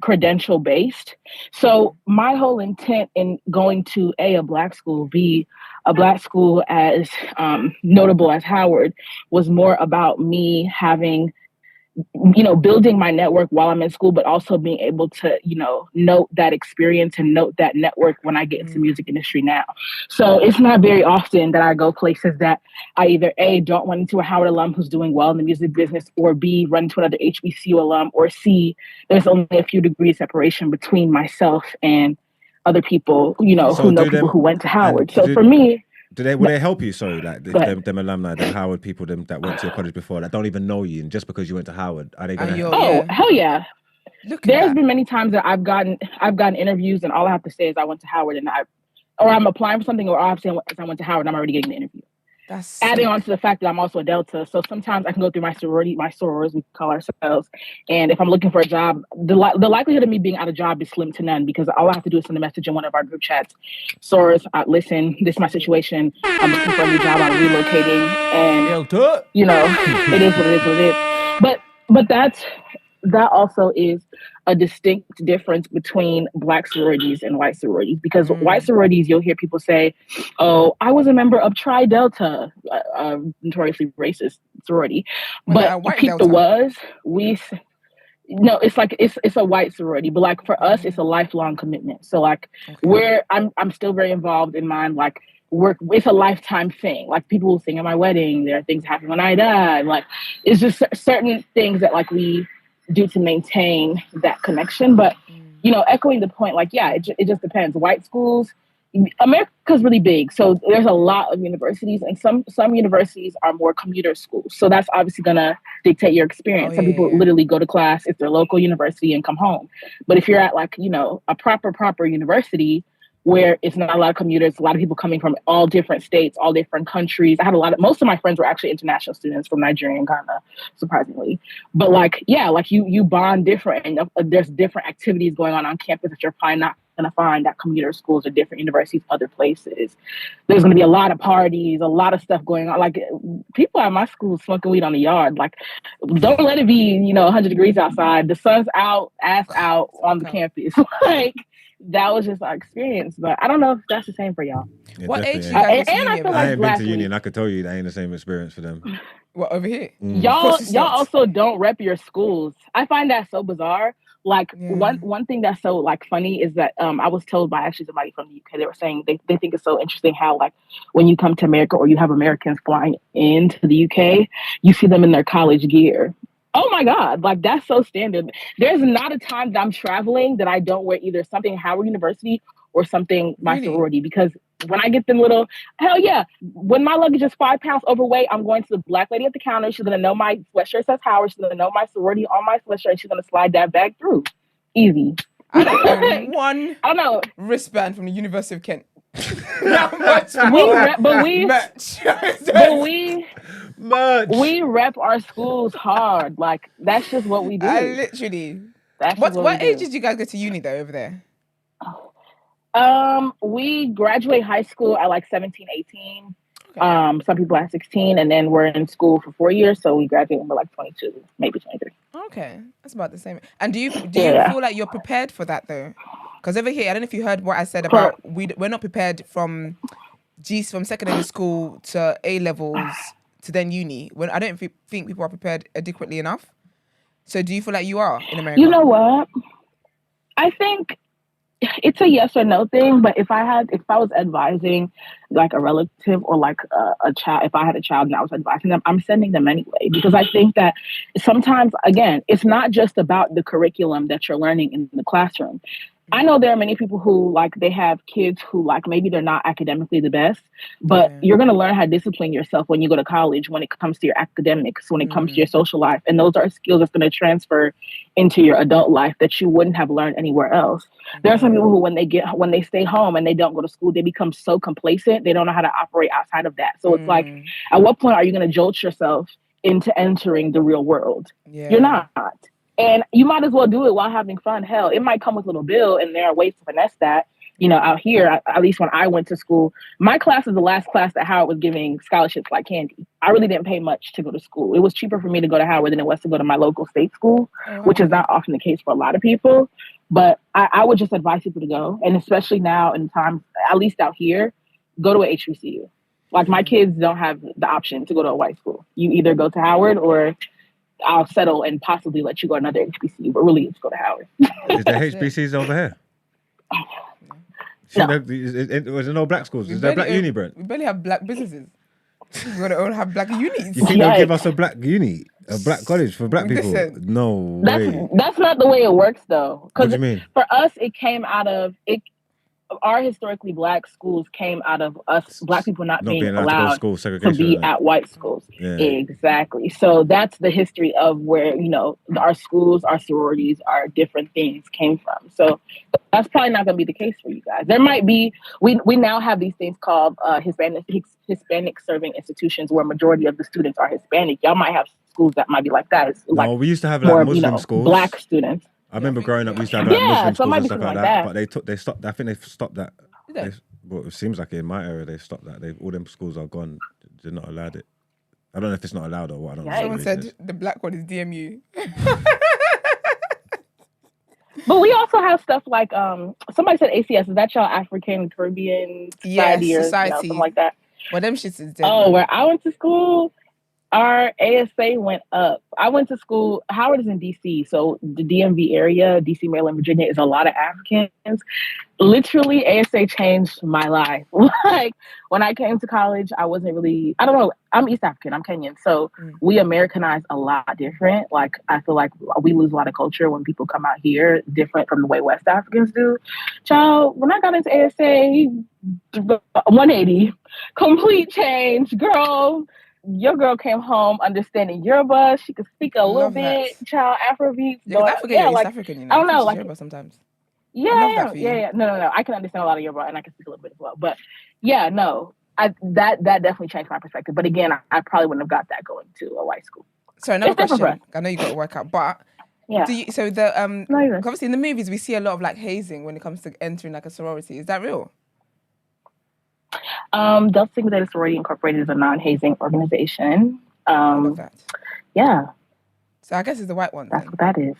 credential based. So my whole intent in going to a Black school, B, a Black school as notable as Howard, was more about me having, building my network while I'm in school, but also being able to, note that experience and note that network when I get into the music industry now. So it's not very often that I go places that I either A, don't run into a Howard alum who's doing well in the music business, or B, run into another HBCU alum, or C, there's only a few degrees separation between myself and other people, who know people who went to Howard. So for me, Will they help you? Sorry, like them alumni, the Howard people, them that went to your college before, that don't even know you, and just because you went to Howard, are they gonna? Hell yeah! There's that. been many times that I've gotten interviews, and all I have to say is I went to Howard, and I'm applying for something, or I'm saying I went to Howard, and I'm already getting the interview. That's adding on to the fact that I'm also a Delta, so sometimes I can go through my sorors, we call ourselves, and if I'm looking for a job, the likelihood of me being out of job is slim to none, because all I have to do is send a message in one of our group chats. Sorors, listen, this is my situation. I'm looking for a new job. I'm relocating, and it is what it is. But that also is a distinct difference between Black sororities and white sororities, because white sororities, you'll hear people say, "Oh, I was a member of Tri Delta," notoriously racist sorority. But it's a white sorority, but like for us, it's a lifelong commitment. So like I'm still very involved in mine. Like it's a lifetime thing. Like people will sing at my wedding. There are things happen when I die. Like it's just certain things that like we do to maintain that connection. But echoing the point, like it just depends. White schools, America's really big, so there's a lot of universities, and some universities are more commuter schools. So that's obviously gonna dictate your experience. Some people literally go to class, it's their local university, and come home. But if you're at like a proper university, where it's not a lot of commuters, a lot of people coming from all different states, all different countries. I had most of my friends were actually international students from Nigeria and Ghana, surprisingly. But like, yeah, like you bond different, and there's different activities going on campus that you're probably not going to find at commuter schools or different universities, other places. There's going to be a lot of parties, a lot of stuff going on. Like people at my school smoking weed on the yard. Like, don't let it be, 100 degrees outside. The sun's out, ass out on the campus. Like, that was just our experience, but I don't know if that's the same for y'all. Yeah, What age definitely you ain't. guys go to uni? I feel I like ain't Black been to uni, Week, and I can tell you that ain't the same experience for them. What, over here? y'all also don't rep your schools. I find that so bizarre. Like one thing that's so like funny is that I was told by actually somebody from the UK, they were saying they think it's so interesting how like when you come to America or you have Americans flying into the UK, you see them in their college gear. Oh my God, like that's so standard. There's not a time that I'm traveling that I don't wear either something Howard University or something my sorority, because when I get them little, hell yeah, when my luggage is 5 pounds overweight, I'm going to the black lady at the counter. She's gonna know my sweatshirt says Howard. She's gonna know my sorority on my sweatshirt. She's gonna slide that bag through. Easy. I don't own one I don't know. wristband from the University of Kent. We rep our schools hard. Like that's just what we do. Literally. That's what age did you guys get to uni though over there? We graduate high school at like 17, 18. Okay. Some people at 16, and then we're in school for 4 years, so we graduate when we're like 22, maybe 23. Okay, that's about the same. And do you feel like you're prepared for that though? Because over here, I don't know if you heard what I said about we're not prepared from from secondary school to A levels to then uni. When I don't think people are prepared adequately enough. So do you feel like you are in America? You know what? I think it's a yes or no thing, but if I was advising like a relative or like a child, if I had a child and I was advising them, I'm sending them anyway, because I think that sometimes, again, it's not just about the curriculum that you're learning in the classroom. I know there are many people who like they have kids who like maybe they're not academically the best, but you're going to learn how to discipline yourself when you go to college, when it comes to your academics, when it comes to your social life. And those are skills that's going to transfer into your adult life that you wouldn't have learned anywhere else. There are some people who when they stay home and they don't go to school, they become so complacent, they don't know how to operate outside of that. So it's like, at what point are you going to jolt yourself into entering the real world? Yeah. You're not. And you might as well do it while having fun. Hell, it might come with a little bill, and there are ways to finesse that. Out here, at least when I went to school, my class is the last class that Howard was giving scholarships like candy. I really didn't pay much to go to school. It was cheaper for me to go to Howard than it was to go to my local state school, which is not often the case for a lot of people. But I would just advise people to go. And especially now in times, at least out here, go to a HBCU. Like my kids don't have the option to go to a white school. You either go to Howard or I'll settle and possibly let you go to another HBCU, but really it's go to Howard. Is there HBCs over here? No. Was there no black schools? Is there a black uni, Brent? We barely have black businesses. We're going to have black unis. You think they'll give us a black uni? A black college for black people? No way. That's not the way it works, though. What do you mean? For us, it came out of it. Our historically black schools came out of us black people not being allowed to be at white schools. Yeah. Exactly. So that's the history of where, our schools, our sororities, our different things came from. So that's probably not going to be the case for you guys. There might be, we now have these things called Hispanic serving institutions where majority of the students are Hispanic. Y'all might have schools that might be like that. It's like we used to have like Muslim schools. Black students. I remember growing up, we used to have like Muslim schools and stuff like that. But they stopped. I think they stopped that. Well, it seems like in my area they stopped that. All them schools are gone. They're not allowed it. I don't know if it's not allowed or what. I don't know. Someone said the black one is DMU. But we also have stuff like somebody said ACS. Is that y'all African Caribbean Society or something like that? Well, them shits is dead. Oh, where I went to school, our ASA went up. I went to school, Howard is in DC, so the DMV area, DC, Maryland, Virginia, is a lot of Africans. Literally, ASA changed my life. Like, when I came to college, I wasn't really, I don't know, I'm East African, I'm Kenyan, so we Americanize a lot different. Like, I feel like we lose a lot of culture when people come out here, different from the way West Africans do. Child, when I got into ASA, 180, complete change, girl. Your girl came home understanding Yoruba. She could speak a little bit. Child, Afrobeats. African, East African, I don't know. Like, Yoruba sometimes. Yeah, I love that for you. yeah. No. I can understand a lot of your part, and I can speak a little bit as well. But yeah, no, that definitely changed my perspective. But again, I probably wouldn't have got that going to a white school. So another It's different question. for us. I know you got to work out, but Yeah. so the No, you're good. obviously in the movies we see a lot of like hazing when it comes to entering like a sorority. Is that real? Delta Sigma Theta Sorority Incorporated is a non-hazing organization. I love that. Yeah, So I guess it's the white one. that's Then. what that is.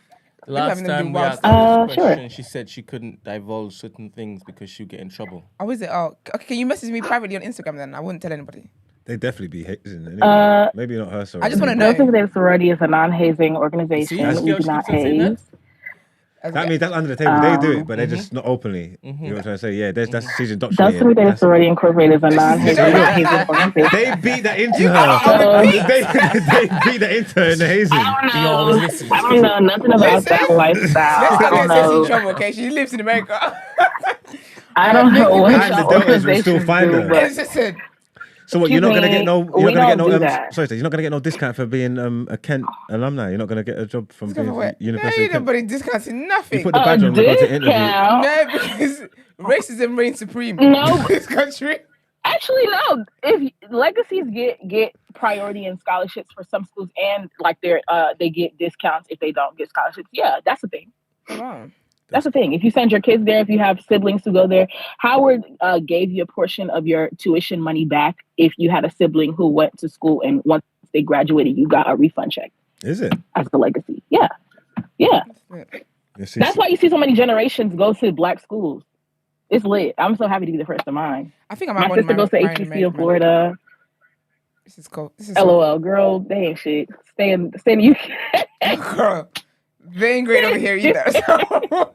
The Maybe last having them do time we wild asked stuff. her this question, Sure. she said she couldn't divulge certain things because she'd get in trouble. Oh, is it? Oh, okay. Can you message me privately on Instagram then? I wouldn't tell anybody. They definitely be hazing anyway. Maybe not her. Sorry. I just want to Delta know. Sigma Theta Sorority is a non-hazing organization. See? We do not haze. That means that's under the table. They do it, but they're just not openly. You know what I'm trying to say? Yeah, that's she's Delta Sigma indoctrinated. Theta Sorority Incorporated is a non-hazing organization. They beat that into her. They beat that into her in the hazing. I don't know nothing about that lifestyle. Let's I not don't get Ceci in know. trouble, okay? She lives in America. I don't know what And the y'all Deltas will still organizations find do, her. but Listen, So what? You're not gonna get no. we You're not gonna get don't no. do that. Sorry, you're not gonna get no discount for being a Kent alumni. You're not gonna get a job from being University ain't of Kent. nobody discounting nothing. You put the badge on to go to interview. discount? No, because racism reigns supreme No. in this country. Actually, no. If legacies get priority in scholarships for some schools, and like they get discounts if they don't get scholarships. Yeah, that's the thing. Wow. That's the thing. If you send your kids there, if you have siblings who go there, Howard gave you a portion of your tuition money back if you had a sibling who went to school and once they graduated, you got a refund check. Is it? As the legacy. Yeah. Yeah. That's why you see so many generations go to black schools. It's lit. I'm so happy to be the first of mine. I think My sister goes to HBC in Florida. This is cool. This is LOL, girl, they ain't shit. Stay in the UK. Girl, they ain't great over here either. So.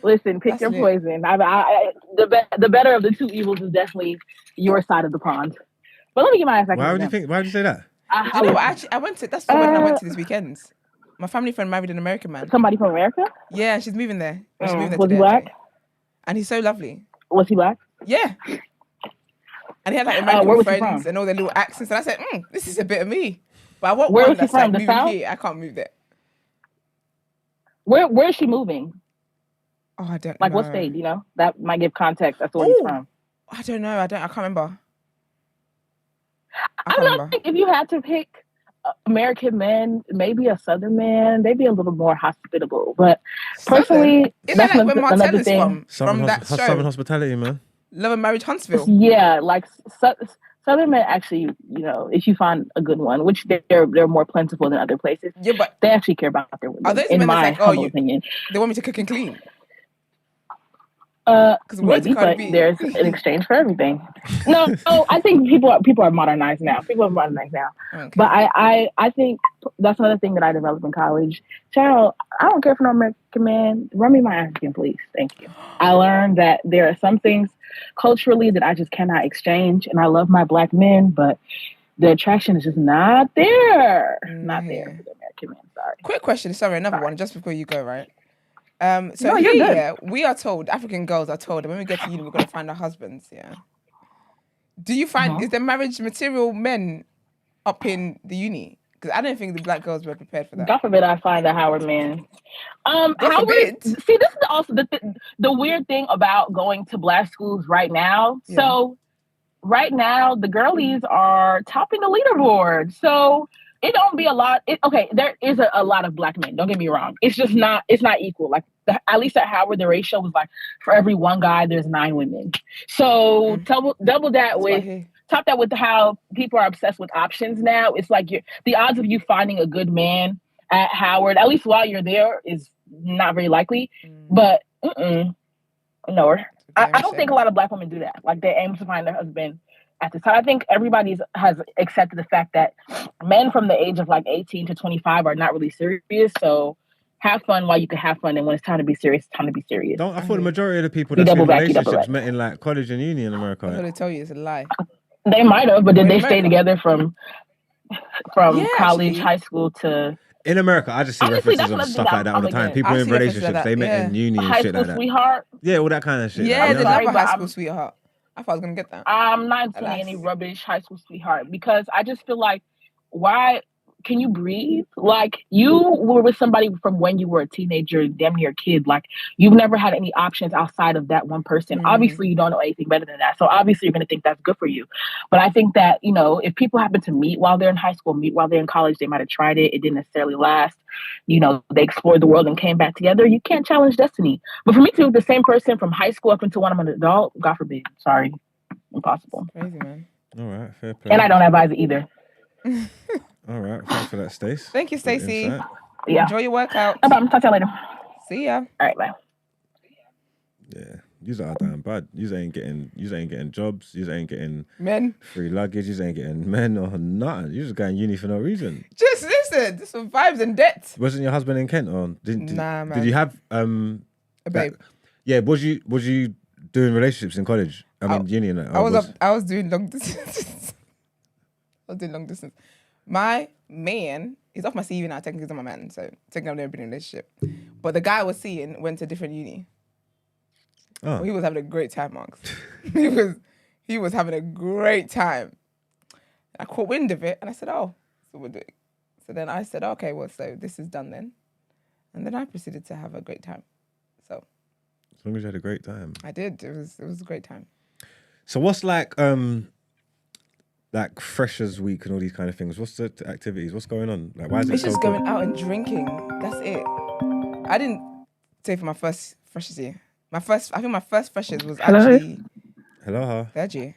Listen, pick your poison. The better of the two evils is definitely your side of the pond. But let me get my ass back. Why would you say that? You know what? I went to. That's the wedding I went to this weekend. My family friend married an American man. Somebody from America? Yeah, she's moving there. She's moving there was today, he black? actually. And he's so lovely. Was he black? Yeah. And he had like American where was he friends from? and all their little accents. And I said, this is a bit of me. But I want Where one was he that's from? like The moving South? here. I can't move there. Where is she moving? Oh, I don't like know. what state? You know, that might give context as to where he's from. I don't know. I can't remember. I don't think if you had to pick American men, maybe a Southern man, they'd be a little more hospitable. But personally, isn't that like where another Martella's thing. from that show? Southern Hospitality, man. Love and Marriage Huntsville. Yeah, like Southern men actually, you know, if you find a good one, which they're more plentiful than other places. Yeah, but they actually care about their women. Are those in men my that's humble opinion, they want me to cook and clean? Maybe, but there's an exchange for everything. No, I think people are modernized now. People are modernized now. Okay. But I think that's another thing that I developed in college. Child, I don't care for no American man. Run me my African, please. Thank you. I learned that there are some things culturally that I just cannot exchange, and I love my black men, but the attraction is just not there. Not there for the American man. Sorry. Quick question. Sorry, another one just before you go, right? So here, we are told, African girls are told that when we get to uni, we're going to find our husbands, yeah? Do you find, is there marriage material men up in the uni? Because I don't think the black girls were prepared for that. God forbid I find a Howard man. God Howard, see, this is also the weird thing about going to black schools right now. Yeah. So right now, the girlies are topping the leaderboard. So it don't be a lot. There is a lot of black men. Don't get me wrong. It's just not. It's not equal. Like at least at Howard, the ratio was like for every one guy, there's 9 women. So double that with top that with how people are obsessed with options now. It's like the odds of you finding a good man at Howard, at least while you're there, is not very likely. But no, I don't think a lot of black women do that. Like they aim to find their husband at the time. I think everybody has accepted the fact that men from the age of like 18 to 25 are not really serious. So have fun while you can have fun, and when it's time to be serious, it's time to be serious. I thought the majority of the people that's in relationships met in like college and uni in America. I'm going to tell you, it's a lie. They might have, but did they stay together from college, high school to... In America, I just see references of stuff like that all the time. People in relationships, they met in uni and shit like that. Sweetheart? Yeah, all that kind of shit. Yeah, there's never high school sweetheart. I thought I was going to get that. I'm not into any rubbish high school sweetheart because I just feel like, why can you breathe? Like, you were with somebody from when you were a teenager, damn near a kid. Like, you've never had any options outside of that one person. Obviously, you don't know anything better than that. So obviously, you're going to think that's good for you. But I think that, you know, if people happen to meet while they're in high school, meet while they're in college, they might have tried it. It didn't necessarily last. You know, they explored the world and came back together. You can't challenge destiny. But for me to the same person from high school up until when I'm an adult, God forbid. Sorry. Impossible. Crazy, man. All right, fair play. And I don't advise it either. All right, thanks for that, Stace. Thank you, Stacey. Yeah. Enjoy your workout. No problem. Talk to you later. See ya. All right, bye. Yeah, yous are damn bad. Yous ain't getting jobs. Yous ain't getting Men. free luggage. Yous ain't getting men or nothing. You just going uni for no reason. Just listen. Just for vibes and debts. Wasn't your husband in Kent or Nah, man. Did you have A babe. yeah, was you doing relationships in college? I mean, uni and that. I was doing long distance. I was doing long distance. My man, he's off my CV now. Technically, he's not my man, so technically I've never been in a relationship. But the guy I was seeing went to a different uni. Oh. Well, he was having a great time, Marks. he was having a great time. I caught wind of it, and I said, "Oh, so we're doing." So then I said, "Okay, well, so this is done then," and then I proceeded to have a great time. So, as long as you had a great time, I did. It was a great time. So what's like Freshers Week and all these kind of things? What's the activities? What's going on? Like, why is it It's so just good? going out and drinking. That's it. I didn't say for my first freshers year. I think my first freshers was actually Hello, third year.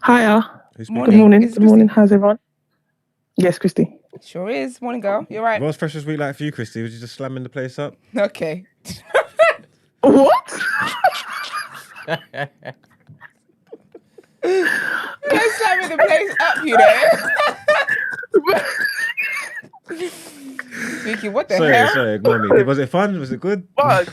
Hiya. Morning. Good morning. It's Good morning. Christy. How's everyone? Yes, Christy. Sure is. Morning, girl. You're right. What's Freshers Week like for you, Christy? Was you just slamming the place up? Okay. What? You're slamming the place up, you know. Vicky, what the hell? Sorry, ignore me. Was it fun? Was it good? Fuck.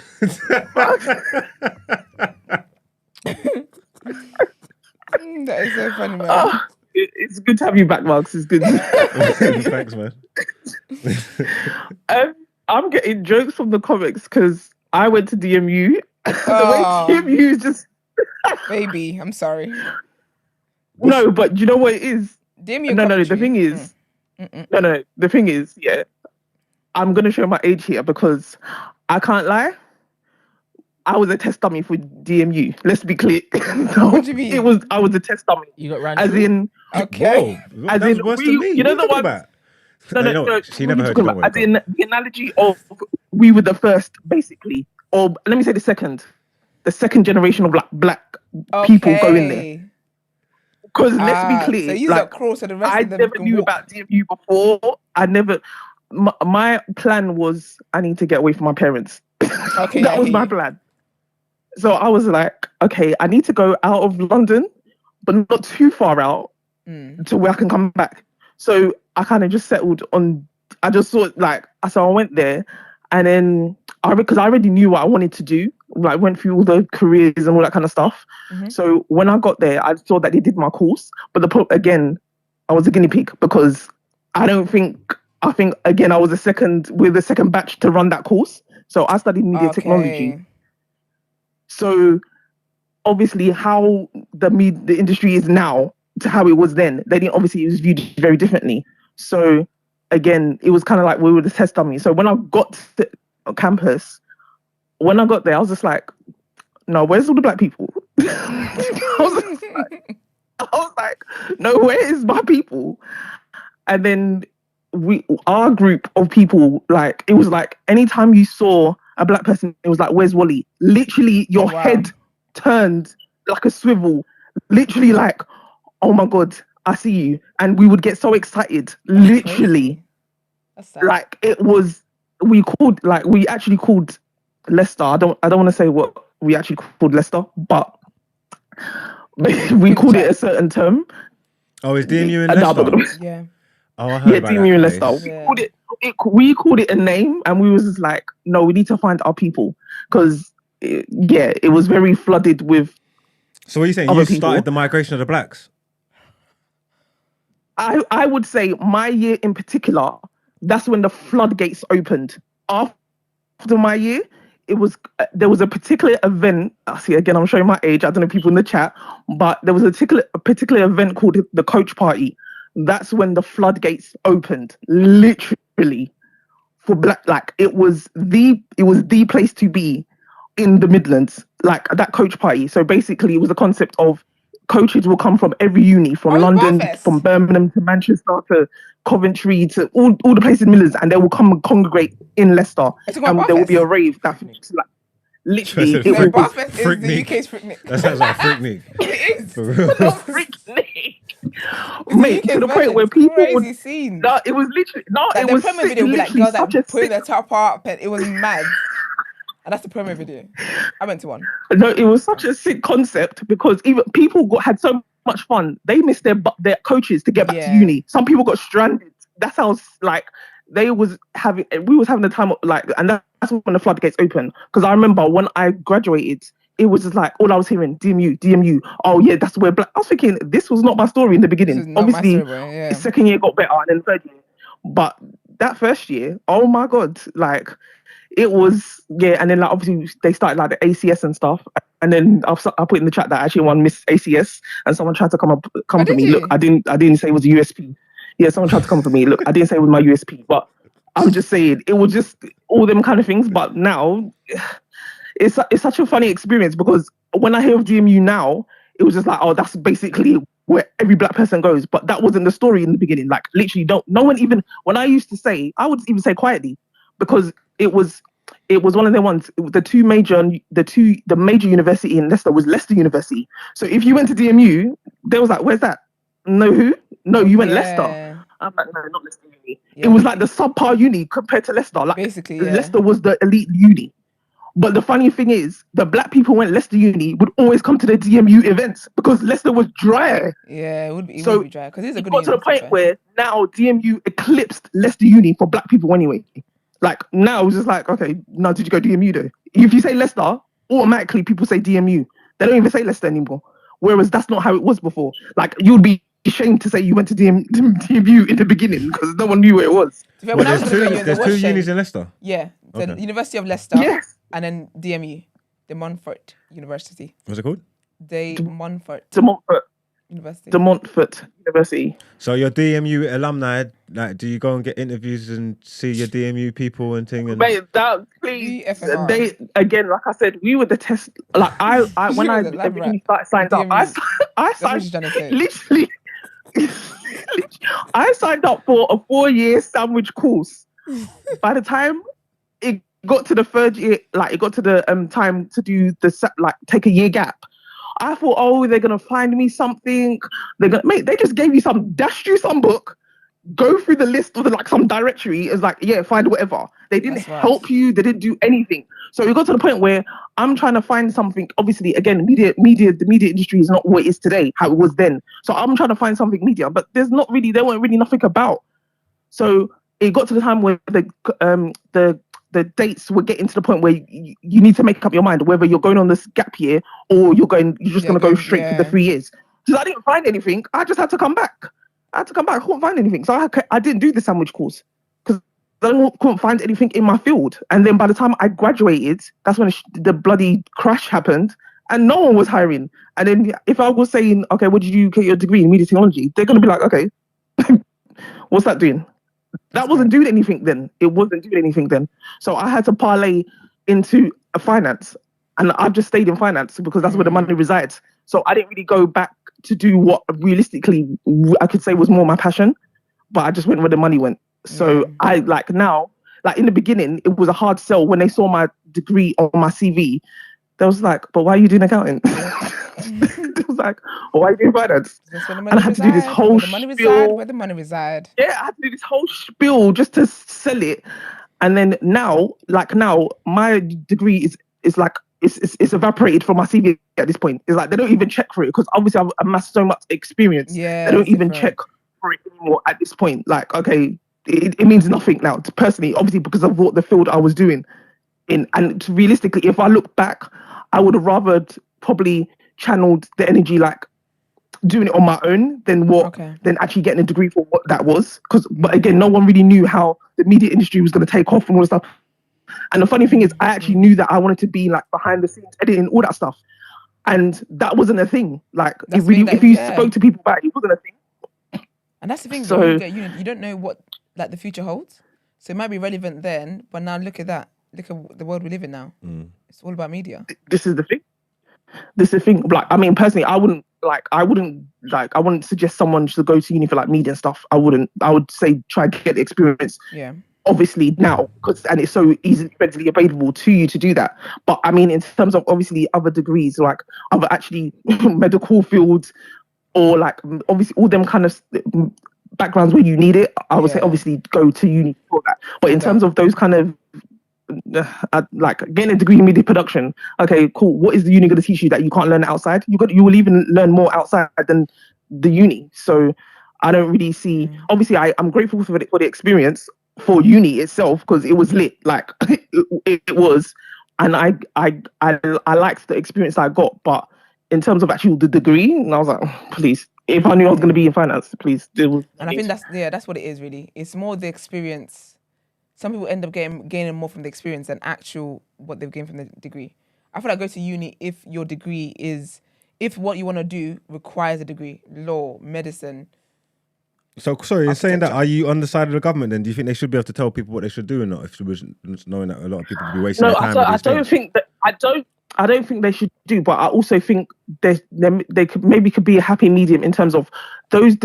That is so funny, man. It's good to have you back, Marks. It's good. Thanks, man. I'm getting jokes from the comics because I went to DMU. Oh. The way DMU is just... Baby, I'm sorry. No, but you know what it is? DMU No, Coventry. the thing is... No, the thing is, yeah, I'm going to show my age here because I can't lie. I was a test dummy for DMU. Let's be clear. What do you mean? I was a test dummy. You got ran As through? in... Okay. Whoa, As that's in, worse than me. you know What are the talking one... about? No. She never heard talking you. about? As in the analogy of we were the first, basically, or let me say the second generation of black people going there. Because let's be clear, So you like, look cruel to the rest I of them. never knew about DMU before. I never. My plan was I need to get away from my parents. Okay, That was my plan. So I was like, okay, I need to go out of London, but not too far out to where I can come back. So I kind of just settled on. I just thought so I went there, and then because I already knew what I wanted to do. Like went through all the careers and all that kind of stuff. So when I got there, I saw that they did my course, but again, I was a guinea pig because I think again I was the second batch to run that course. So I studied media technology. So obviously, how the industry is now to how it was then, it was viewed very differently. So again, it was kind of like we were the test dummy. So when I got to campus, when I got there, I was just like, no, where's all the black people? I was like, no, where is my people? And then our group of people, like, it was like, anytime you saw a black person, it was like, where's Wally? Literally, your head turned like a swivel. Literally like, oh my God, I see you. And we would get so excited. Literally. Like, it was, we actually called Leicester. I don't want to say what we actually called Leicester, but we called it a certain term. Oh, is DMU in Leicester? Yeah. Oh, I heard about DMU in Leicester. Yeah. We called it a name, and we was just like, no, we need to find our people because it was very flooded with. So what are you saying? You started the migration of the blacks? I would say my year in particular, that's when the floodgates opened. After my year, there was a particular event. See, again, I'm showing my age. I don't know people in the chat, but there was a particular event called the Coach Party, that's when the floodgates opened, literally, for black. Like it was the place to be in the Midlands, like that coach party. So basically, it was a concept of coaches will come from every uni, from London, from Birmingham to Manchester to Coventry to all the places in Midlands, and they will come and congregate in Leicester, and there will be a rave that like literally it was Barfest is the UK's Freaknik. That sounds like Freaknik. It is. For real. Freaknik. Mate, to the point where people crazy scene. No, it was literally like it was the promo video would be like girls that put their top up, and it was mad. And that's the promo video. I went to one. No, it was such a sick concept because even people had so much fun. They missed their coaches to get back to uni. Some people got stranded. That's how like we was having the time like, and that's when the floodgates opened. Because I remember when I graduated, it was just like all I was hearing, DMU. Oh yeah, that's where black. I was thinking this was not my story in the beginning. Obviously, second year got better, and then third year. But that first year, oh my god, like. It was, and then like obviously they started like the ACS and stuff, and then I put in the chat that I actually won Miss ACS, and someone tried to come for me. Look, I didn't say it was a USP. Yeah, someone tried to come for me. Look, I didn't say it was my USP, but I'm just saying it was just all them kind of things. But now it's such a funny experience because when I hear of DMU now, it was just like, oh, that's basically where every black person goes. But that wasn't the story in the beginning. Like literally, no one even when I used to say, I would even say quietly because. It was one of the ones. The major university in Leicester was Leicester University. So if you went to DMU, they was like, "Where's that? No, who? No, you went Leicester." I'm like, "No, not Leicester Uni." It was like the subpar uni compared to Leicester. Like basically, Leicester was the elite uni. But the funny thing is, the black people who went Leicester Uni would always come to the DMU events because Leicester was dry. Yeah, it would be dry because it's a good. Got to the point where now DMU eclipsed Leicester Uni for black people anyway. Like now, it's just like, okay, now did you go DMU though? If you say Leicester, automatically people say DMU. They don't even say Leicester anymore. Whereas that's not how it was before. Like you'd be ashamed to say you went to DMU in the beginning because no one knew where it was. Well, there's two unis in Leicester. Yeah, the University of Leicester. Yes. And then DMU, the Montfort University. What's it called? De Montfort University. So your DMU alumni, like, do you go and get interviews and see your DMU people and thing? And mate, they again, like I said, we were the test. Like I when I originally signed up, I signed literally. I signed up for a 4-year sandwich course. By the time it got to the third year, like it got to the time to do the take a year gap. I thought, oh, they're gonna find me something. They just gave you dashed you some book, go through the list of some directory. It's like, yeah, find whatever. They didn't help you. They didn't do anything. So it got to the point where I'm trying to find something. Obviously, again, the media industry is not what it is today, how it was then. So I'm trying to find something media, but there weren't really nothing about. So it got to the time where the dates were getting to the point where you need to make up your mind whether you're going on this gap year or you're just going to go straight for the 3 years. Because I didn't find anything. I just had to come back. I couldn't find anything. So I didn't do the sandwich course because I couldn't find anything in my field. And then by the time I graduated, that's when the bloody crash happened and no one was hiring. And then if I was saying, okay, what did you get your degree in media technology? They're going to be like, okay, what's that doing? That wasn't doing anything then. It wasn't doing anything then. So I had to parlay into a finance. And I've just stayed in finance because that's where the money resides. So I didn't really go back to do what realistically I could say was more my passion. But I just went where the money went. So I now, in the beginning, it was a hard sell when they saw my degree on my CV. They was like, but why are you doing accounting? It was like, well, why are you doing finance? And I had to do this whole spiel. Where the money reside. Yeah, I had to do this whole spiel just to sell it. And then now, my degree is it's evaporated from my CV at this point. It's like they don't even check for it because obviously I've amassed so much experience. Yeah, they don't even check for it anymore at this point. Like, okay, it means nothing now. Personally, obviously because of what the field I was doing. And realistically, if I look back, I would have rather probably channeled the energy doing it on my own than actually getting a degree for what that was. But again, no one really knew how the media industry was going to take off and all that stuff. And the funny thing is, I actually knew that I wanted to be behind the scenes, editing, all that stuff. And that wasn't a thing. If you spoke to people about it, it wasn't a thing. And that's the thing. So- When you get uni, you don't know what like the future holds. So it might be relevant then, but now look at that. Look at the world we live in now. It's all about media. This is the thing. Like, I mean, personally, I wouldn't suggest someone should go to uni for like media and stuff. I wouldn't. I would say try to get the experience. Yeah. Obviously now, and it's so easily, readily available to you to do that. But I mean, in terms of obviously other degrees, like other actually medical fields, or like obviously all them kind of backgrounds where you need it, I would say obviously go to uni for that. But in terms of those kind of like getting a degree in media production, okay, cool. What is the uni going to teach you that you can't learn outside? You will even learn more outside than the uni. So I don't really see. Obviously, I'm grateful for the experience for uni itself because it was lit. Like it was, and I liked the experience I got. But in terms of actually the degree, and I was like, oh, please. If I knew I was going to be in finance, please. And I think that's what it is really. It's more the experience. Some people end up gaining more from the experience than actual what they've gained from the degree. I feel like go to uni if your degree is, if what you want to do requires a degree, law, medicine. So sorry, you're saying that, are you on the side of the government then? Do you think they should be able to tell people what they should do or not? If it was knowing that a lot of people would be wasting their time. I don't think they should do, but I also think they could be a happy medium in terms of those.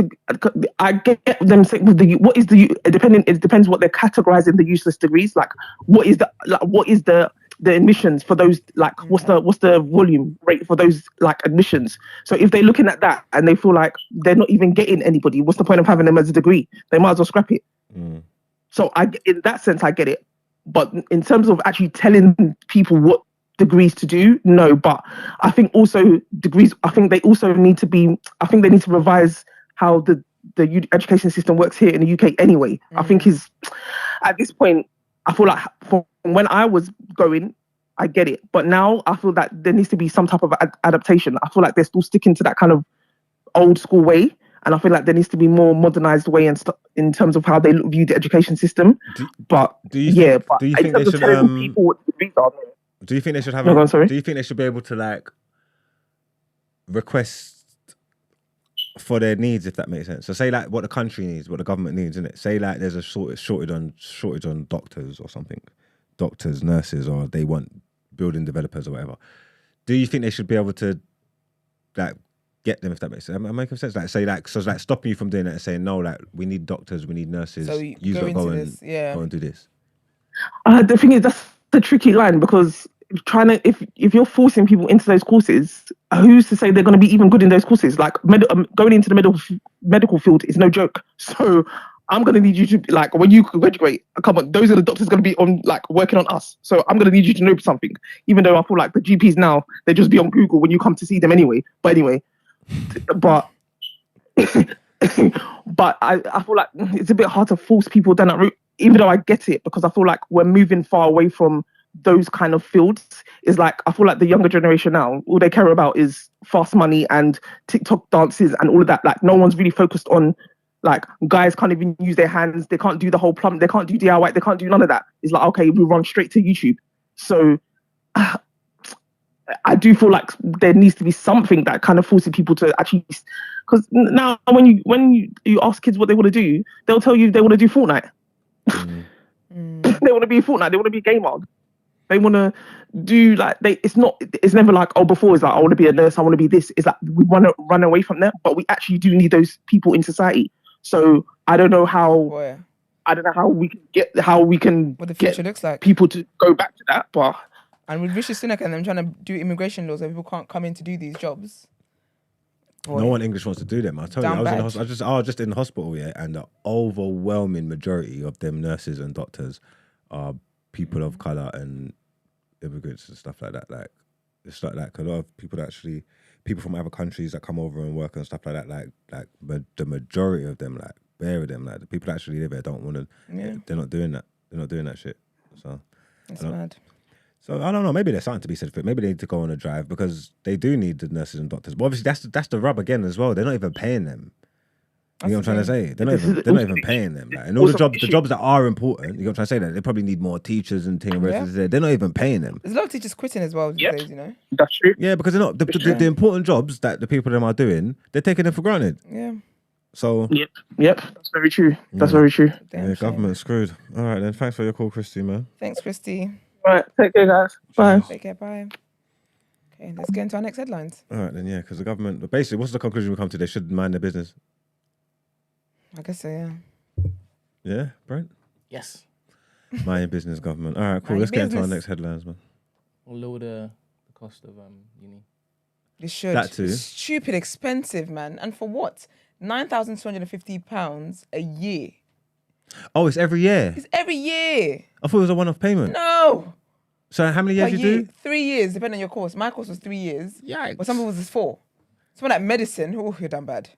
I get them saying it depends what they're categorizing the useless degrees. Like what is the admissions for those, like what's the volume rate for those like admissions? So if they're looking at that and they feel like they're not even getting anybody, what's the point of having them as a degree? They might as well scrap it. So in that sense I get it, but in terms of actually telling people what degrees to do, no. But I think also degrees, I think they need to revise how the education system works here in the UK anyway. I think at this point, I feel like from when I was going, I get it. But now I feel that there needs to be some type of adaptation. I feel like they're still sticking to that kind of old school way. And I feel like there needs to be more modernized way in terms of how they view the education system. Do you think they should do you think they should have do you think they should be able to like request for their needs, if that makes sense? So say like what the country needs, what the government needs, isn't it? Say like there's a shortage on doctors or something, doctors, nurses, or they want building developers or whatever. Do you think they should be able to like get them, if that makes sense? Am I making sense? Like say like, so it's like stopping you from doing it and saying no, like we need doctors, we need nurses. So you go and do this. The thing is, that's the tricky line, because if you're forcing people into those courses, who's to say they're going to be even good in those courses? Like going into the medical field is no joke. So I'm going to need you to, like, when you graduate, come on, those are the doctors going to be on, like, working on us. So I'm going to need you to know something, even though I feel like the GPs now, they just be on Google when you come to see them anyway. But anyway, but I feel like it's a bit hard to force people down that route, even though I get it, because I feel like we're moving far away from those kind of fields. Is like, I feel like the younger generation now, all they care about is fast money and TikTok dances and all of that. Like, no one's really focused on, like, guys can't even use their hands, they can't do the whole plumb, they can't do DIY, they can't do none of that. It's like, okay, we run straight to YouTube. So I do feel like there needs to be something that kind of forces people to actually, because now when you ask kids what they want to do, they'll tell you they want to do Fortnite. They want to be Fortnite, they want to be a gamer. They want to do, like, it's never like, oh, before it's like, I want to be a nurse, I want to be this. It's like, we want to run away from that, but we actually do need those people in society. So I don't know how we can what the future looks like, people to go back to that. But and with Rishi Sunak and them trying to do immigration laws where people can't come in to do these jobs. No one English wants to do them. I tell you, I was just in the hospital, yeah, and the overwhelming majority of them nurses and doctors are people of color and immigrants and stuff like that. Like, it's like a lot of people from other countries that come over and work and stuff like that. Like the majority of them, like bare of them, like the people that actually live here don't want to. Yeah. They're not doing that. They're not doing that shit. So that's mad. So I don't know. Maybe there's something to be said for it. Maybe they need to go on a drive, because they do need the nurses and doctors. But obviously that's the rub again as well. They're not even paying them. You know what I'm trying to say? They're not even paying them. Like, and all the jobs that are important, you know what I'm trying to say? That they probably need more teachers and things. Yeah. They're not even paying them. There's a lot of teachers quitting as well these days, you know? That's true. Yeah, because they're not the important jobs that the people of them are doing, they're taking them for granted. Yeah. So Yep. That's very true. That's very true. Damn yeah, shame. government screwed. All right then. Thanks for your call, Christy, man. Thanks, Christy. All right. Take care, guys. Bye. Take care. Bye. Okay, let's get into our next headlines. All right then. Yeah, because the government. But basically, what's the conclusion we come to? They should mind their business. I guess so, yeah. Yeah, Brent. Yes. Mind your business, government. All right, cool. Mind Let's your get into our business. next headlines, man. We'll lower the cost of uni. They should. That too. It's stupid expensive, man. And for what? £9,250 a year. Oh, it's every year. It's every year. I thought it was a one-off payment. No. So how many years Per you year. do? 3 years, depending on your course. My course was 3 years. Yikes. But some people's is 4. Someone like medicine, oh, you're done bad.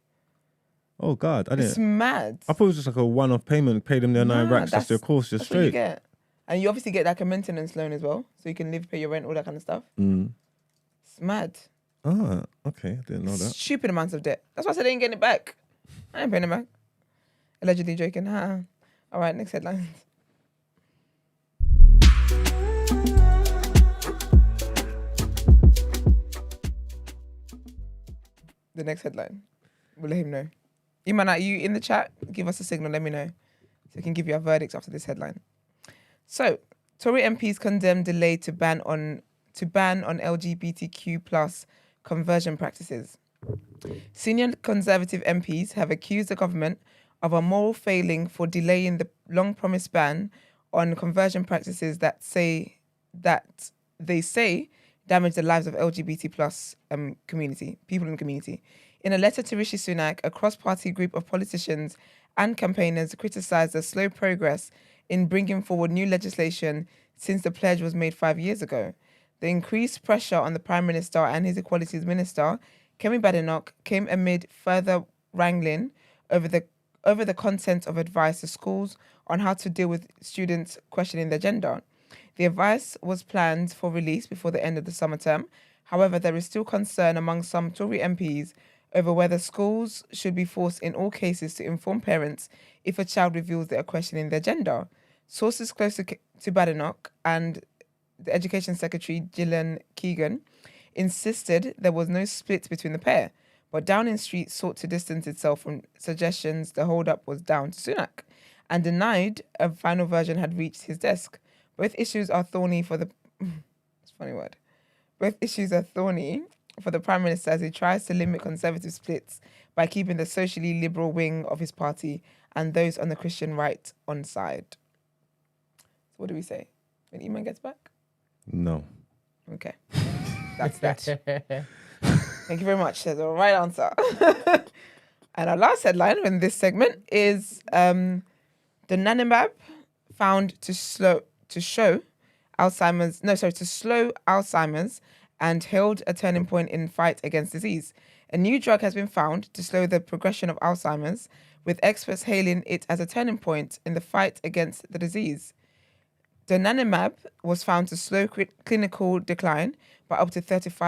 Oh God, I It's didn't. mad. I thought it was just like a one-off payment. Pay them their 9 Nah, racks. That's their course. Just That's what you straight. get. And you obviously get like a maintenance loan as well. So you can live, pay your rent, all that kind of stuff. It's mad. Ah, okay. I didn't know that. Stupid amounts of debt. That's why I said I ain't getting it back. I ain't paying it back. Allegedly joking. All right, next headline. The next headline. We'll let him know. Iman, are you in the chat? Give us a signal, let me know. So we can give you our verdicts after this headline. So, Tory MPs condemn delay to ban on LGBTQ plus conversion practices. Senior Conservative MPs have accused the government of a moral failing for delaying the long-promised ban on conversion practices that they say damage the lives of LGBT plus people in the community. In a letter to Rishi Sunak, a cross-party group of politicians and campaigners criticised the slow progress in bringing forward new legislation since the pledge was made 5 years ago. The increased pressure on the Prime Minister and his Equalities Minister, Kemi Badenoch, came amid further wrangling over the content of advice to schools on how to deal with students questioning their gender. The advice was planned for release before the end of the summer term. However, there is still concern among some Tory MPs over whether schools should be forced in all cases to inform parents if a child reveals they are questioning their gender. Sources close to Badenoch and the Education Secretary, Gillian Keegan, insisted there was no split between the pair, but Downing Street sought to distance itself from suggestions the hold-up was down to Sunak and denied a final version had reached his desk. Both issues are thorny for the... It's a funny word. Both issues are thorny for the Prime Minister as he tries to limit Conservative splits by keeping the socially liberal wing of his party and those on the Christian right on side. So what do we say? When Iman gets back? No. Okay. That's that. Thank you very much. That's the right answer. And our last headline in this segment is Donanemab found to slow Alzheimer's and held a turning point in fight against disease. A new drug has been found to slow the progression of Alzheimer's, with experts hailing it as a turning point in the fight against the disease. Donanemab was found to slow clinical decline by up to 35%.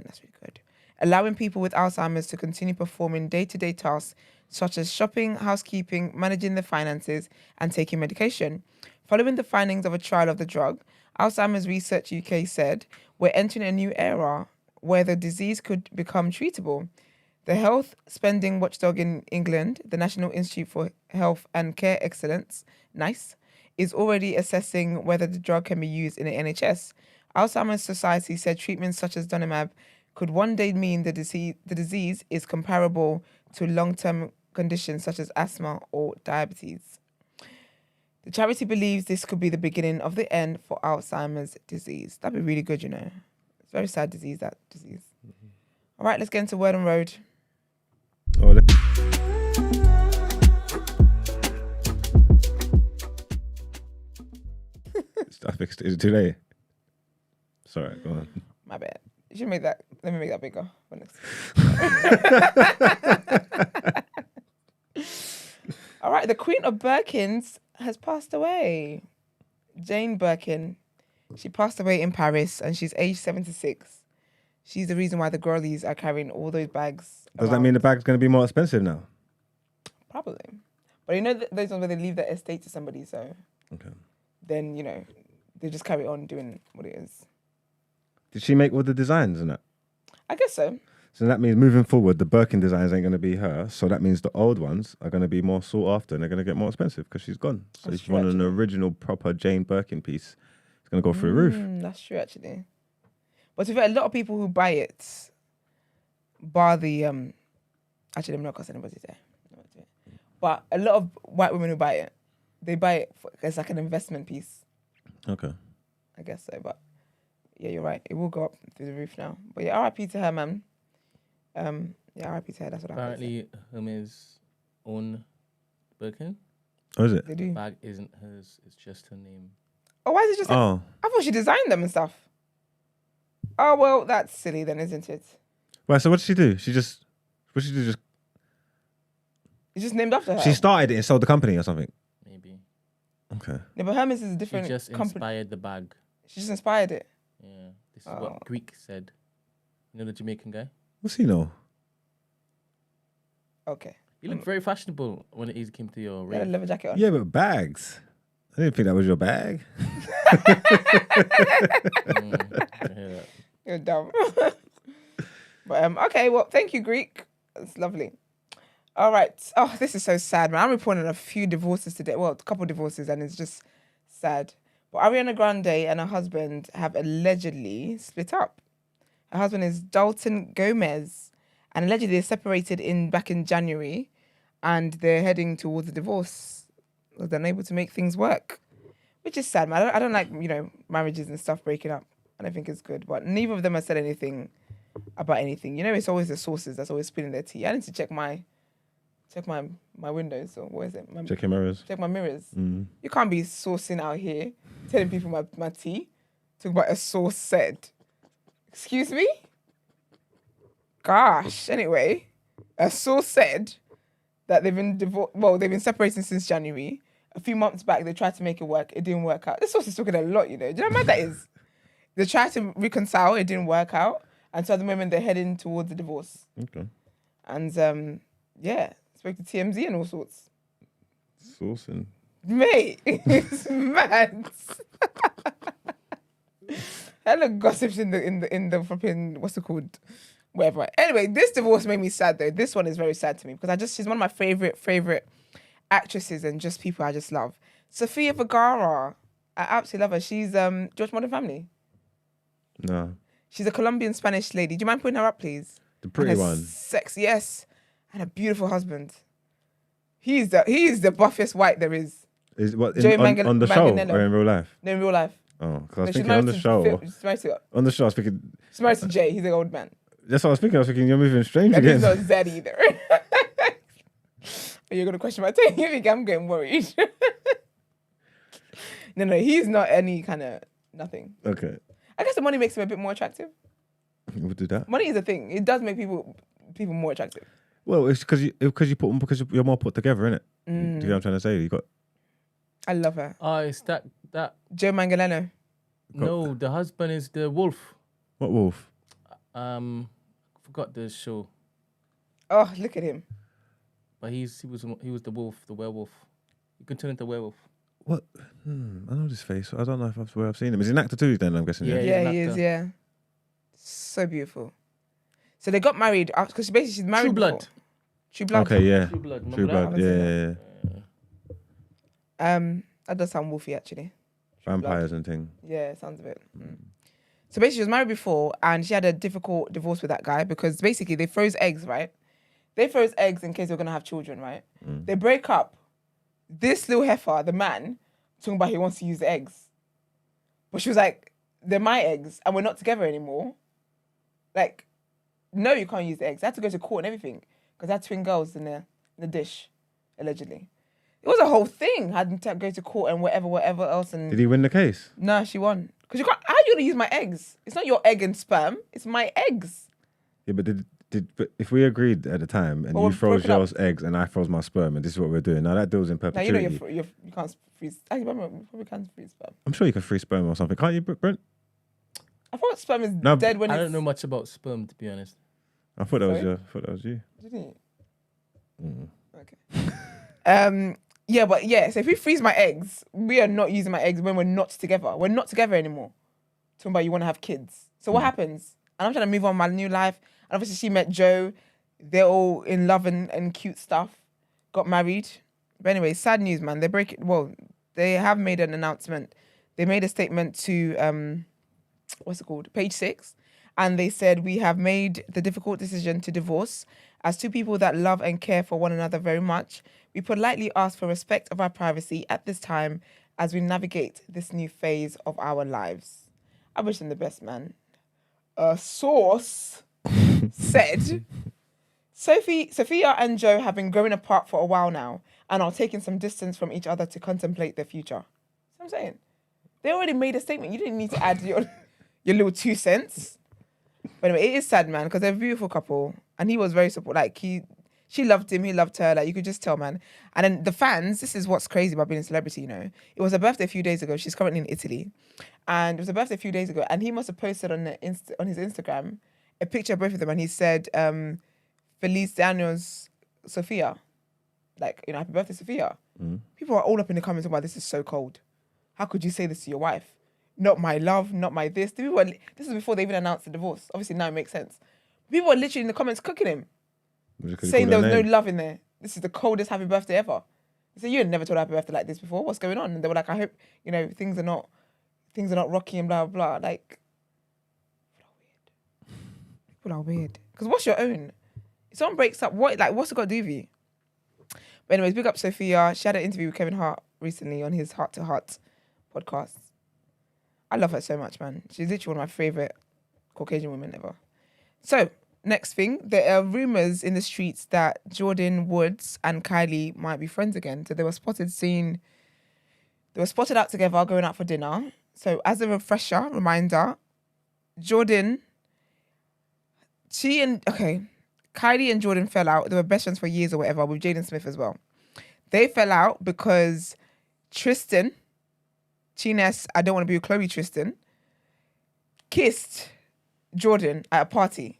That's really good. Allowing people with Alzheimer's to continue performing day-to-day tasks such as shopping, housekeeping, managing their finances, and taking medication. Following the findings of a trial of the drug, Alzheimer's Research UK said, "We're entering a new era where the disease could become treatable." The health spending watchdog in England, the National Institute for Health and Care Excellence, NICE, is already assessing whether the drug can be used in the NHS. Alzheimer's Society said treatments such as Donanemab could one day mean the disease is comparable to long-term conditions such as asthma or diabetes. The charity believes this could be the beginning of the end for Alzheimer's disease. That'd be really good, you know. It's a very sad disease, that disease. All right, let's get into Word on Road. Oh, I fixed it. Is it too late? Sorry, go on. My bad. You should make that. Let me make that bigger. For next. All right, the Queen of Birkins has passed away. Jane Birkin. She passed away in Paris and she's aged 76. She's the reason why the girlies are carrying all those bags. Does that mean the bag's going to be more expensive now? Probably. But you know those ones where they leave their estate to somebody, so Okay. then, you know, they just carry on doing what it is. Did she make all the designs and that? I guess so. So that means moving forward, the Birkin designs ain't going to be her. So that means the old ones are going to be more sought after and they're going to get more expensive because she's gone. So That's if you want an true, original proper Jane Birkin piece, it's going to go through the roof. That's true, actually. But if a lot of people who buy it, bar the actually, I'm not gonna say anybody there. But a lot of white women who buy it, they buy it as like an investment piece. Okay. I guess so, but yeah, you're right. It will go up through the roof now. But yeah, R.I.P. to her, man. Yeah, R.I.P. to her. That's what I Apparently, Hermes own Birkin. Oh, is it? They do. Bag isn't hers. It's just her name. Oh, why is it just? Oh. I thought she designed them and stuff. Oh well, that's silly then, isn't it? Right, so what did she do? What did she do? Just It's just named after her. she started it and sold the company or something. Maybe. Okay. Yeah, but Hermes is a She different just company. inspired the bag. She just inspired it. Yeah. This is Oh. what Greek said. You know the Jamaican guy? What's he know? Okay. You look very fashionable when it came to your You had a rave. leather jacket on. Yeah, but bags. I didn't think that was your bag. I hear that. You're dumb. But okay, well, thank you, Greek. That's lovely. All right. Oh, this is so sad, man. I'm reporting a few divorces today. Well, a couple of divorces, and it's just sad. But Ariana Grande and her husband have allegedly split up. Her husband is Dalton Gomez, and allegedly they separated back in January, and they're heading towards a divorce. They're unable to make things work, which is sad, man. I don't like, marriages and stuff breaking up. I don't think it's good. But neither of them have said anything about anything. It's always the sources that's always spilling their tea. I need to check my windows, or what is it? Check your mirrors. Check my mirrors. Mm. You can't be sourcing out here, telling people my tea. Talk about a source said. Excuse me? Gosh. Anyway, a source said that they've been they've been separating since January. A few months back, they tried to make it work. It didn't work out. This source is talking a lot, Do you know how mad that is? They tried to reconcile. It didn't work out. And so at the moment, they're heading towards the divorce. Okay. And, yeah, spoke to TMZ and all sorts. Sourcing. Mate, it's mad. Hella gossips in the flipping, what's it called? Whatever. Anyway, this divorce made me sad though. This one is very sad to me because she's one of my favorite actresses and just people I just love. Sofia Vergara. I absolutely love her. She's George Modern Family. No. She's a Colombian Spanish lady. Do you mind putting her up, please? The pretty And her one. Sexy, yes. And a beautiful husband. He's the buffiest white there is. Is what Joey on the show Manganiello. or in real life? No, in real life. Oh, because I was No, she's thinking married on the to show. She's married to I was thinking. She's married to Jay. He's an old man. That's what I was thinking. I was thinking you're moving strange And he's again. not Zed either. Are you going to question my take? You think I'm getting worried? No, he's not any kind of nothing. Okay. I guess the money makes him a bit more attractive. We'll do that. Money is a thing. It does make people more attractive. Well, it's because you're more put together, innit? Do you know what I'm trying to say? You got I love her. Oh, it's that. Joe Manganiello. No, the husband is the wolf. what wolf? Forgot the show, Oh, look at him. but he was the wolf, the werewolf. You can turn into a werewolf. What? I know this face. I don't know if I've seen him. Is he an actor too? Then I'm guessing. Yeah. he's Yeah, an he is. actor. Yeah. So beautiful. So they got married because she's married. True Blood. before. True Blood. Okay. Yeah. True Blood. True Remember Blood. that? Yeah. That does sound wolfy actually. Vampires and thing. Yeah, sounds a bit. So basically, she was married before, and she had a difficult divorce with that guy because basically they froze eggs, right? They froze eggs in case they were gonna have children, right? They break up. This little heifer, the man, talking about he wants to use the eggs, but she was like, "They're my eggs, and we're not together anymore." Like, no, you can't use the eggs. They had to go to court and everything because they had twin girls in the dish, allegedly. It was a whole thing. Had to go to court and whatever else. And Did he win the case? no, she won. Because you can't. How are you gonna use my eggs? It's not your egg and sperm. It's my eggs. Yeah, but but if we agreed at the time and Well, you we're froze broken up. yours eggs and I froze my sperm and this is what we're doing now, that deal's in Now you know perpetuity. you can't freeze. Actually, you probably can't freeze sperm. I'm sure you can free sperm or something, can't you, Brent? I thought sperm is No, dead when I it's. don't know much about sperm, to be honest. I thought that was Sorry? you. I thought that was you. Didn't you? Okay. Yeah, but yeah. So if we freeze my eggs, we are not using my eggs when we're not together. We're not together anymore. Talking about you want to have kids. So what happens? And I'm trying to move on my new life. And obviously she met Joe. They're all in love and cute stuff. Got married. But anyway, sad news, man. They have made an announcement. They made a statement to, what's it called? Page 6. And they said, we have made the difficult decision to divorce. As two people that love and care for one another very much, we politely ask for respect of our privacy at this time as we navigate this new phase of our lives. I wish them the best, man. A source said, Sofia and Joe have been growing apart for a while now and are taking some distance from each other to contemplate their future. That's what I'm saying. They already made a statement. You didn't need to add your little 2 cents. But anyway, it is sad, man, because they're a beautiful couple. And he was very supportive. Like, she loved him, he loved her. Like, you could just tell, man. And then the fans, this is what's crazy about being a celebrity, you know. It was her birthday a few days ago. She's currently in Italy. And it was her birthday a few days ago. And he must have posted on his Instagram a picture of both of them. And he said, Feliz años, Sofia. Like, you know, happy birthday, Sofia. People are all up in the comments about this is so cold. How could you say this to your wife? Not my love, not my this. This is before they even announced the divorce. Obviously, now it makes sense. People are literally in the comments cooking him, saying there was no love in there. This is the coldest happy birthday ever. They said, you had never told a happy birthday like this before. What's going on? And they were like, I hope, you know, things are not rocky and blah, blah, blah. Like, people are weird. Because what's your own? If someone breaks up, what's it got to do with you? But anyways, big up Sofia. She had an interview with Kevin Hart recently on his Heart to Heart podcast. I love her so much, man. She's literally one of my favourite Caucasian women ever. So, next thing, there are rumours in the streets that Jordyn Woods and Kylie might be friends again. So they were spotted out together going out for dinner. So as a reminder, Kylie and Jordyn fell out. They were best friends for years or whatever with Jaden Smith as well. They fell out because Tristan, Chines, I don't want to be with Chloe Tristan, kissed Jordyn at a party.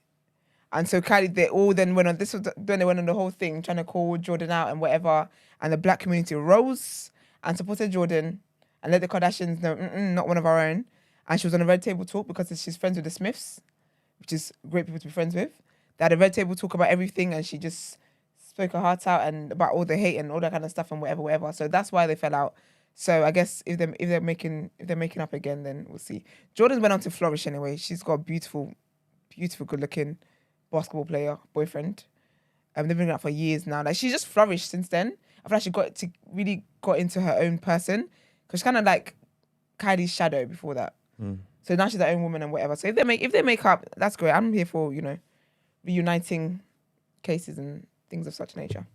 And so Kylie, they all then went on, this was when they went on the whole thing, trying to call Jordyn out and whatever. And the black community rose and supported Jordyn and let the Kardashians know, not one of our own. And she was on a red table talk because she's friends with the Smiths, which is great people to be friends with. They had a red table talk about everything and she just spoke her heart out and about all the hate and all that kind of stuff and whatever. So that's why they fell out. So I guess if they're making up again, then we'll see. Jordyn went on to flourish anyway. She's got a beautiful, beautiful, good-looking basketball player boyfriend. They've been out for years now. Like she's just flourished since then. I feel like she really got into her own person because she's kind of like Kylie's shadow before that. So now she's her own woman and whatever. So if they make up, that's great. I'm here for reuniting cases and things of such nature.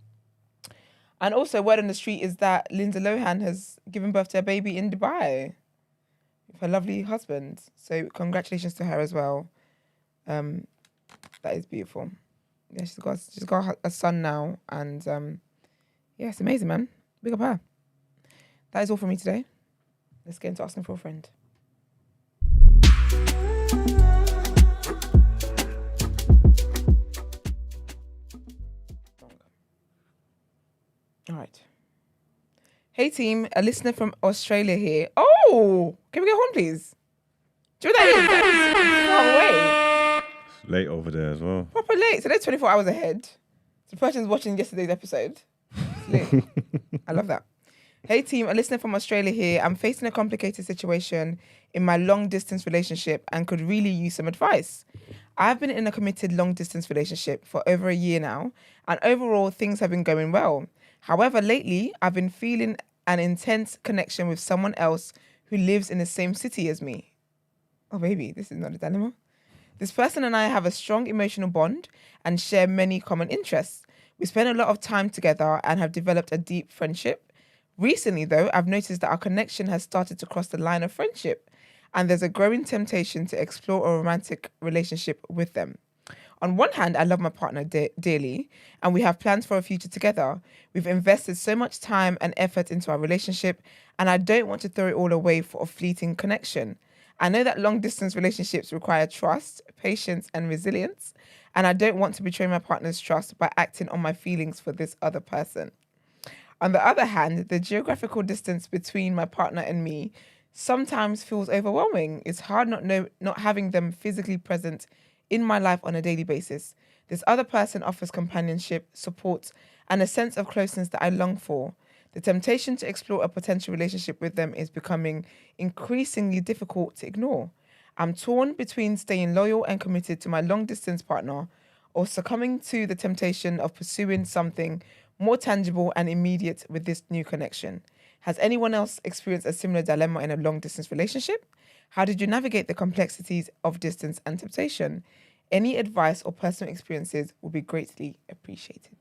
And also, word on the street is that Lindsay Lohan has given birth to a baby in Dubai with her lovely husband. So congratulations to her as well. That is beautiful. Yeah, she's got a son now, and yeah, it's amazing, man. Big up her. That is all from me today. Let's get into asking for a friend. All right. Hey team, a listener from Australia here. Oh, can we get home, please? Do you know what that is? It's late over there as well. Proper late. So they're 24 hours ahead. So the person's watching yesterday's episode. It's late. I love that. Hey team, a listener from Australia here. I'm facing a complicated situation in my long distance relationship and could really use some advice. I've been in a committed long distance relationship for over a year now, and overall things have been going well. However, lately, I've been feeling an intense connection with someone else who lives in the same city as me. Oh, baby, this is not a dilemma. This person and I have a strong emotional bond and share many common interests. We spend a lot of time together and have developed a deep friendship. Recently, though, I've noticed that our connection has started to cross the line of friendship, and there's a growing temptation to explore a romantic relationship with them. On one hand, I love my partner dearly, and we have plans for a future together. We've invested so much time and effort into our relationship, and I don't want to throw it all away for a fleeting connection. I know that long-distance relationships require trust, patience, and resilience, and I don't want to betray my partner's trust by acting on my feelings for this other person. On the other hand, the geographical distance between my partner and me sometimes feels overwhelming. It's hard not having them physically present in my life on a daily basis. This other person offers companionship, support, and a sense of closeness that I long for. The temptation to explore a potential relationship with them is becoming increasingly difficult to ignore. I'm torn between staying loyal and committed to my long-distance partner or succumbing to the temptation of pursuing something more tangible and immediate with this new connection. Has anyone else experienced a similar dilemma in a long-distance relationship? How did you navigate the complexities of distance and temptation? Any advice or personal experiences will be greatly appreciated.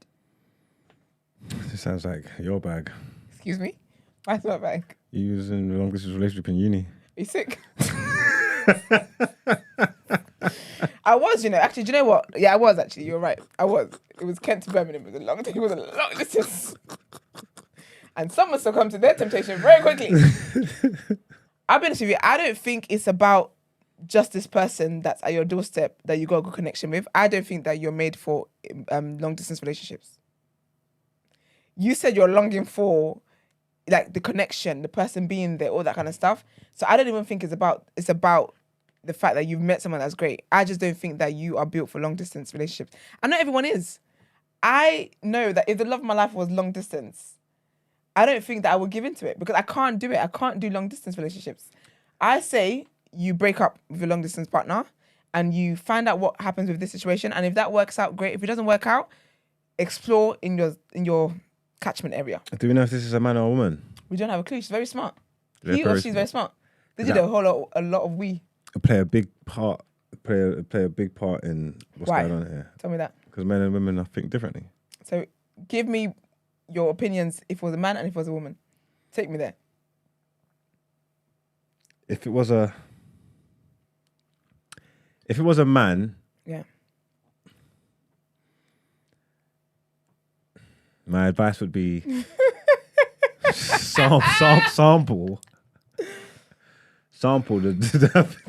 This sounds like your bag. Excuse me? Why's my bag? You was in a long distance relationship in uni. Are you sick? I was, Actually, do you know what? Yeah, I was actually. You're right. I was. It was Kent to Birmingham. It was a long distance. And someone succumbed to their temptation very quickly. I'll be honest with you. I don't think it's about just this person that's at your doorstep that you got a good connection with. I don't think that you're made for long distance relationships. You said you're longing for like the connection, the person being there, all that kind of stuff. So I don't even think it's about the fact that you've met someone that's great. I just don't think that you are built for long distance relationships. And not everyone is. I know that if the love of my life was long distance, I don't think that I would give into it because I can't do it. I can't do long distance relationships. I say you break up with your long distance partner and you find out what happens with this situation. And if that works out, great. If it doesn't work out, explore in your catchment area. Do we know if this is a man or a woman? We don't have a clue. She's very smart. Very He or she's very smart. They did a lot of we. Play a big part. Play a big part in what's Why? going on here. Tell me that. Because men and women, I think differently. So give me your opinions if it was a man and if it was a woman. Take me there. If it was a man, Yeah. my advice would be sample the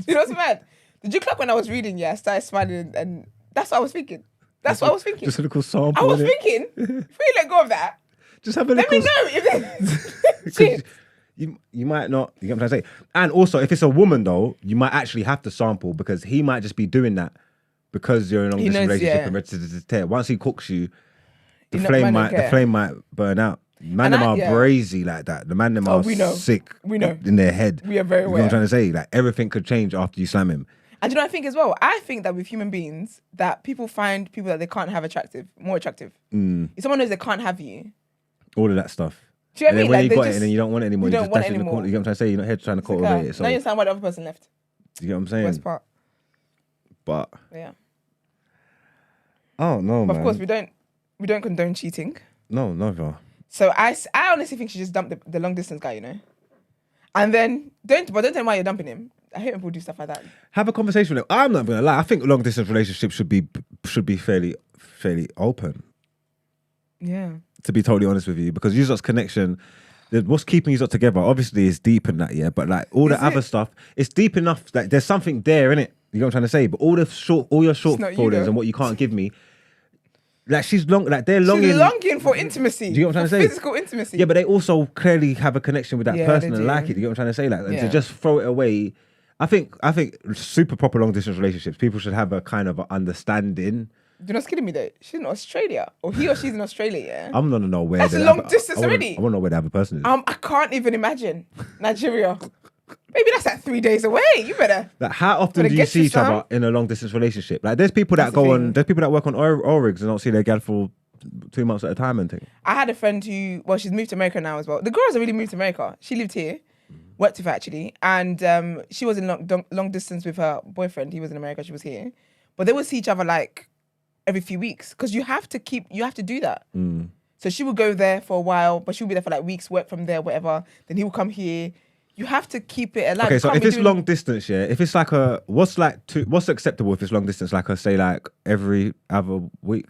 You know what's mad? Did you clap when I was reading? Yeah, I started smiling and that's what I was thinking. That's what I was thinking. Just a little sample. I was innit? thinking, if we let go of that, Just have a let little. me know if there's shit. You might not. You get what I'm trying to say. And also, if it's a woman though, you might actually have to sample because he might just be doing that because you're in a long distance relationship yeah. and ready to tear. Once he cooks you, the Man flame don't care. might burn out. Man them are brazy like that. The man them are we know. sick. We know. In their head. We are very You know aware. what I'm trying to say? Like everything could change after you slam him. And do you know what I think as well? I think that with human beings, that people find people that they can't have more attractive. If someone knows they can't have you, All of that stuff. do you And know then what I when mean? you Like, got it and then you don't want it anymore, you you don't just want dash it it in the corner. anymore. You get what I'm trying to say? You're not here trying to cultivate it. So now you you understand why the other person left. get what I'm saying? Worst part. But Yeah. oh no, But man. of course, we don't condone cheating. No, never. So I honestly think she just dumped the long distance guy, And then don't tell me why you're dumping him. I hate when people do stuff like that. Have a conversation with him. I'm not gonna lie. I think long distance relationships should be fairly open. Yeah. To be totally honest with you, because you lot's connection, what's keeping you lot together, obviously is deep in that, yeah. But like all the other stuff, it's deep enough that there's something there in it. You know what I'm trying to say? But all your shortfallings and what you can't give me, like she's they're longing. She's longing for intimacy. Do you know what I'm trying to say? Physical intimacy. Yeah, but they also clearly have a connection with that Yeah, person they and do. like it. You know what I'm trying to say? Like and to Yeah. just throw it away. I think super proper long distance relationships, people should have a kind of understanding. You're not kidding me though. She's in Australia, or he or she's in Australia. Yeah. I'm not know where. That's the long other- distance I wanna- already. I want to know where the other person is. I can't even imagine Nigeria. Maybe that's like 3 days away. You better. Like, how often Better do you get see you each other some. in a long distance relationship? Like, there's people that That's the thing. there's people that work on oil rigs and don't see their gal for 2 months at a time and thing. I had a friend who, she's moved to America now as well. The girl hasn't really moved to America. She lived here, worked with her actually, and she was in long distance with her boyfriend. He was in America, she was here, but they would see each other like every few weeks because you have to do that. So she would go there for a while, but she would be there for like weeks, work from there, whatever. Then he would come here. You have to keep it alive. Okay, You so can't if be it's doing- long distance, yeah, if it's like what's acceptable if it's long distance? Like, say, like every other week,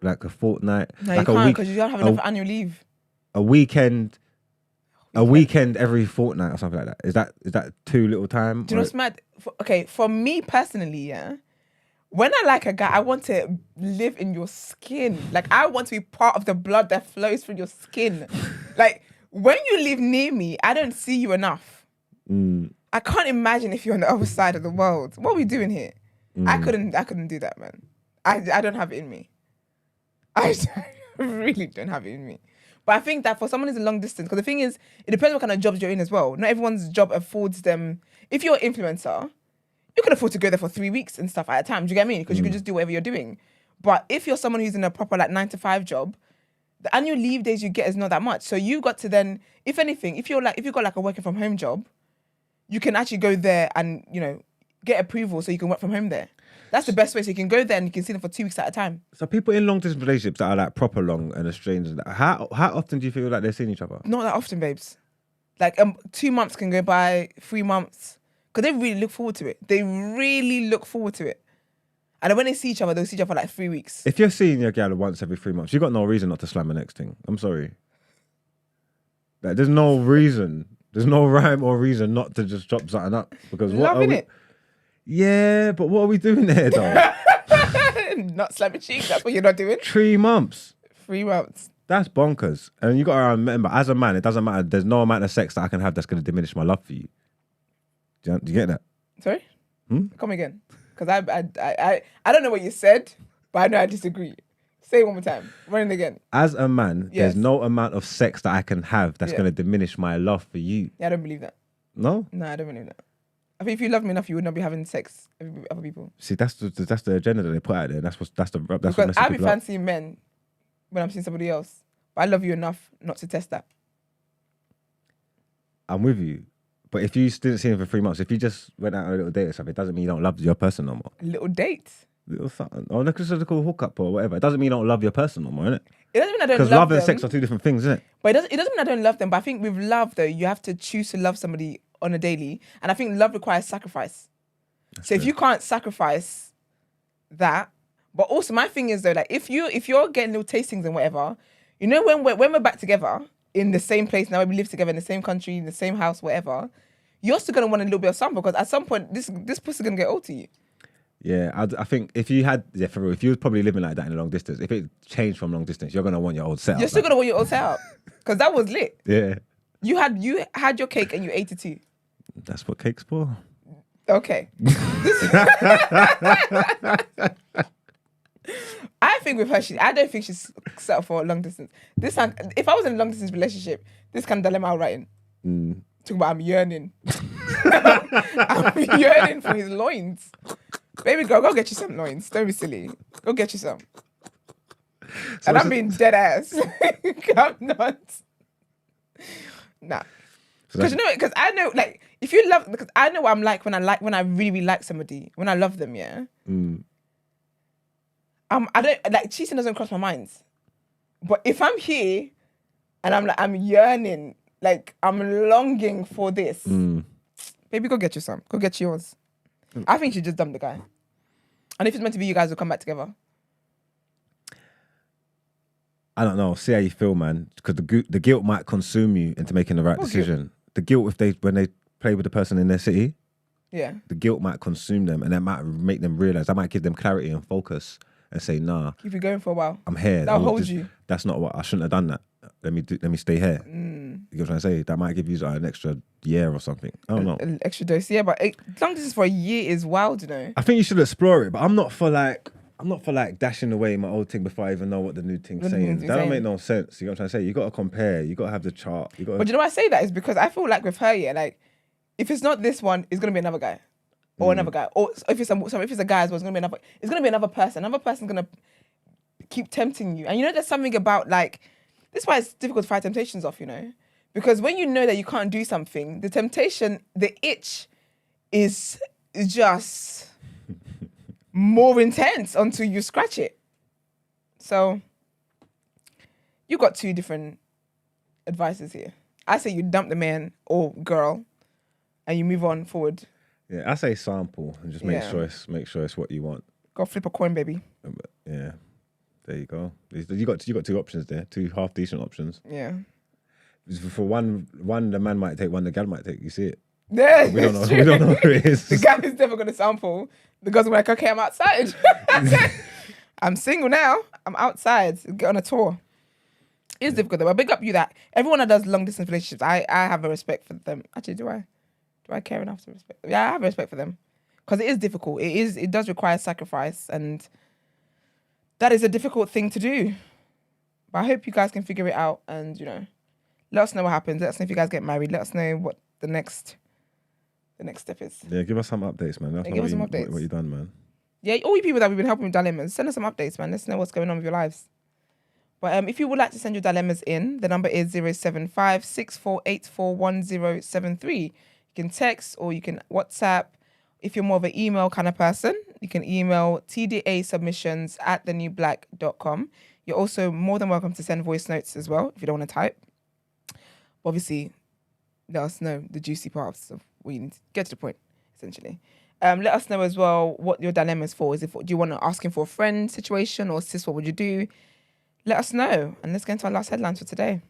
like a fortnight, No, like you a can't week, because you don't have enough annual leave. a weekend every fortnight or something like that. Is that too little time? Do you know what's mad? For me personally, yeah, when I like a guy, I want to live in your skin. Like, I want to be part of the blood that flows through your skin. Like, when you live near me, I don't see you enough. I can't imagine if you're on the other side of the world. What are we doing here? I couldn't do that, man. I don't have it in me. I really don't have it in me. But I think that for someone who's a long distance, because the thing is, it depends what kind of jobs you're in as well. Not everyone's job affords them. If you're an influencer, you can afford to go there for 3 weeks and stuff at a time. Do you get me? Because you can just do whatever you're doing. But if you're someone who's in a proper like 9-to-5 job, the annual leave days you get is not that much. So you got to then, if anything, if you've got like a working from home job, you can actually go there and, you know, get approval so you can work from home there. That's the best way. So you can go there and you can see them for 2 weeks at a time. So people in long distance relationships that are like proper long and estranged, how often do you feel like they're seeing each other? Not that often, babes. Like 2 months can go by, 3 months. Because they really look forward to it. They really look forward to it. And then when they see each other, they'll see each other for like 3 weeks. If you're seeing your gal once every 3 months, you got no reason not to slam the next thing. I'm sorry. Like, there's no reason. There's no rhyme or reason not to just chop something up. Because Loving it. Yeah, but what are we doing there, though? Not slamming cheeks. That's what you're not doing. 3 months. 3 months. That's bonkers. And you got to remember, as a man, it doesn't matter. There's no amount of sex that I can have that's going to diminish my love for you. Do you get that? Sorry? Come again. Because I don't know what you said, but I know I disagree. Say it one more time. Run it again. As a man, Yes. there's no amount of sex that I can have that's going to diminish my love for you. Yeah, I don't believe that. No? No, I don't believe that. I think if you love me enough, you would not be having sex with other people. See, that's the agenda that they put out there. That's what Because messes I'd be people up. fancying men when I'm seeing somebody else. But I love you enough not to test that. I'm with you. But if you didn't see him for 3 months, if you just went out on a little date or something, it doesn't mean you don't love your person no more. A little date. Little something. Or just a cool hookup or whatever. It doesn't mean you don't love your person no more, innit? It doesn't mean I don't Because love love them. and sex are two different things, isn't it? But it doesn't mean I don't love them. But I think with love, though, you have to choose to love somebody on a daily. And I think love requires sacrifice. So if you can't sacrifice that, but also my thing is though, like if you're getting little tastings and whatever, you know, when we're back together in the same place now, we live together in the same country, in the same house, whatever, you're still gonna want a little bit of something because at some point this pussy's gonna get old to you. Yeah, I think if you had, for real, if you was probably living like that in a long distance, if it changed from long distance, you're going to want your old setup. You're still gonna want your old setup because that was lit. Yeah. You had your cake and you ate it too. That's what cake's for. Okay. I think with her, I don't think she's set up for a long distance. If I was in a long distance relationship, this kind of dilemma I'll write in. Talking about I'm yearning. I'm yearning for his loins. Baby girl, go get you some loins. Don't be silly. Go get you some. And I'm being dead ass. I'm not. Nah. Because you know, because I know, like, if you love, because I know what I'm like when I really, really like somebody, when I love them, yeah. I don't like cheating doesn't cross my mind, but if I'm here and I'm like I'm yearning, like I'm longing for this, baby, go get you some, go get yours. I think you should just dump the guy, and if it's meant to be, you guys will come back together. I don't know. See how you feel, man. Because the guilt might consume you into making the right decision. Guilt? The guilt when they play with the person in their city. Yeah. The guilt might consume them, and that might make them realize. That might give them clarity and focus, and say, "Nah, keep you going for a while. I'm here. That'll hold you. That's not what I shouldn't have done. That. Let me stay here." You know what I'm trying to say? That might give you like, an extra year or something. I don't know. An extra dose, yeah. But long distance for a year is wild, you know. I think you should explore it, but I'm not for dashing away my old thing before I even know what the new thing's saying. That don't make no sense. You know what I'm trying to say? You got to compare. You got to have the chart. But you know why I say that is because I feel like with her, yeah, like if it's not this one, it's gonna be another guy, or another guy, or if it's a guy as well, it's gonna be another person. Another person's gonna keep tempting you, and you know there's something about like this is why it's difficult to fight temptations off, you know, because when you know that you can't do something, the temptation, the itch, is just more intense until you scratch it. So you got two different advices here. I say you dump the man or girl and you move on forward. Yeah, I say sample and just make sure it's what you want. Go flip a coin, baby. Yeah. There you go. You got two options there, two half decent options. Yeah. For one the man might take, one the gal might take. You see it? Yeah, we don't know who it is. The guy is never gonna sample. The girl's like, okay, I'm outside. I'm single now. I'm outside. Get on a tour. It's difficult though. I big up you that everyone that does long distance relationships, I have a respect for them. Actually, do I care enough to respect? Yeah, I have a respect for them. because it is difficult. It does require sacrifice, and that is a difficult thing to do. But I hope you guys can figure it out, and let us know what happens. Let us know if you guys get married. Let us know what the next step is. Yeah, give us some updates, man. Let us know give us some updates. What you done, man. Yeah, all you people that we've been helping with dilemmas, send us some updates, man. Let's know what's going on with your lives. But if you would like to send your dilemmas in, the number is 075 6484 1073. You can text or you can WhatsApp. If you're more of an email kind of person, you can email tdasubmissions@thenewblack.com. You're also more than welcome to send voice notes as well if you don't want to type. Obviously, let us know the juicy parts of what you need to get to the point, essentially. Let us know as well what your dilemma is for. Do you want to ask him for a friend situation, or sis, what would you do? Let us know. And let's get into our last headlines for today.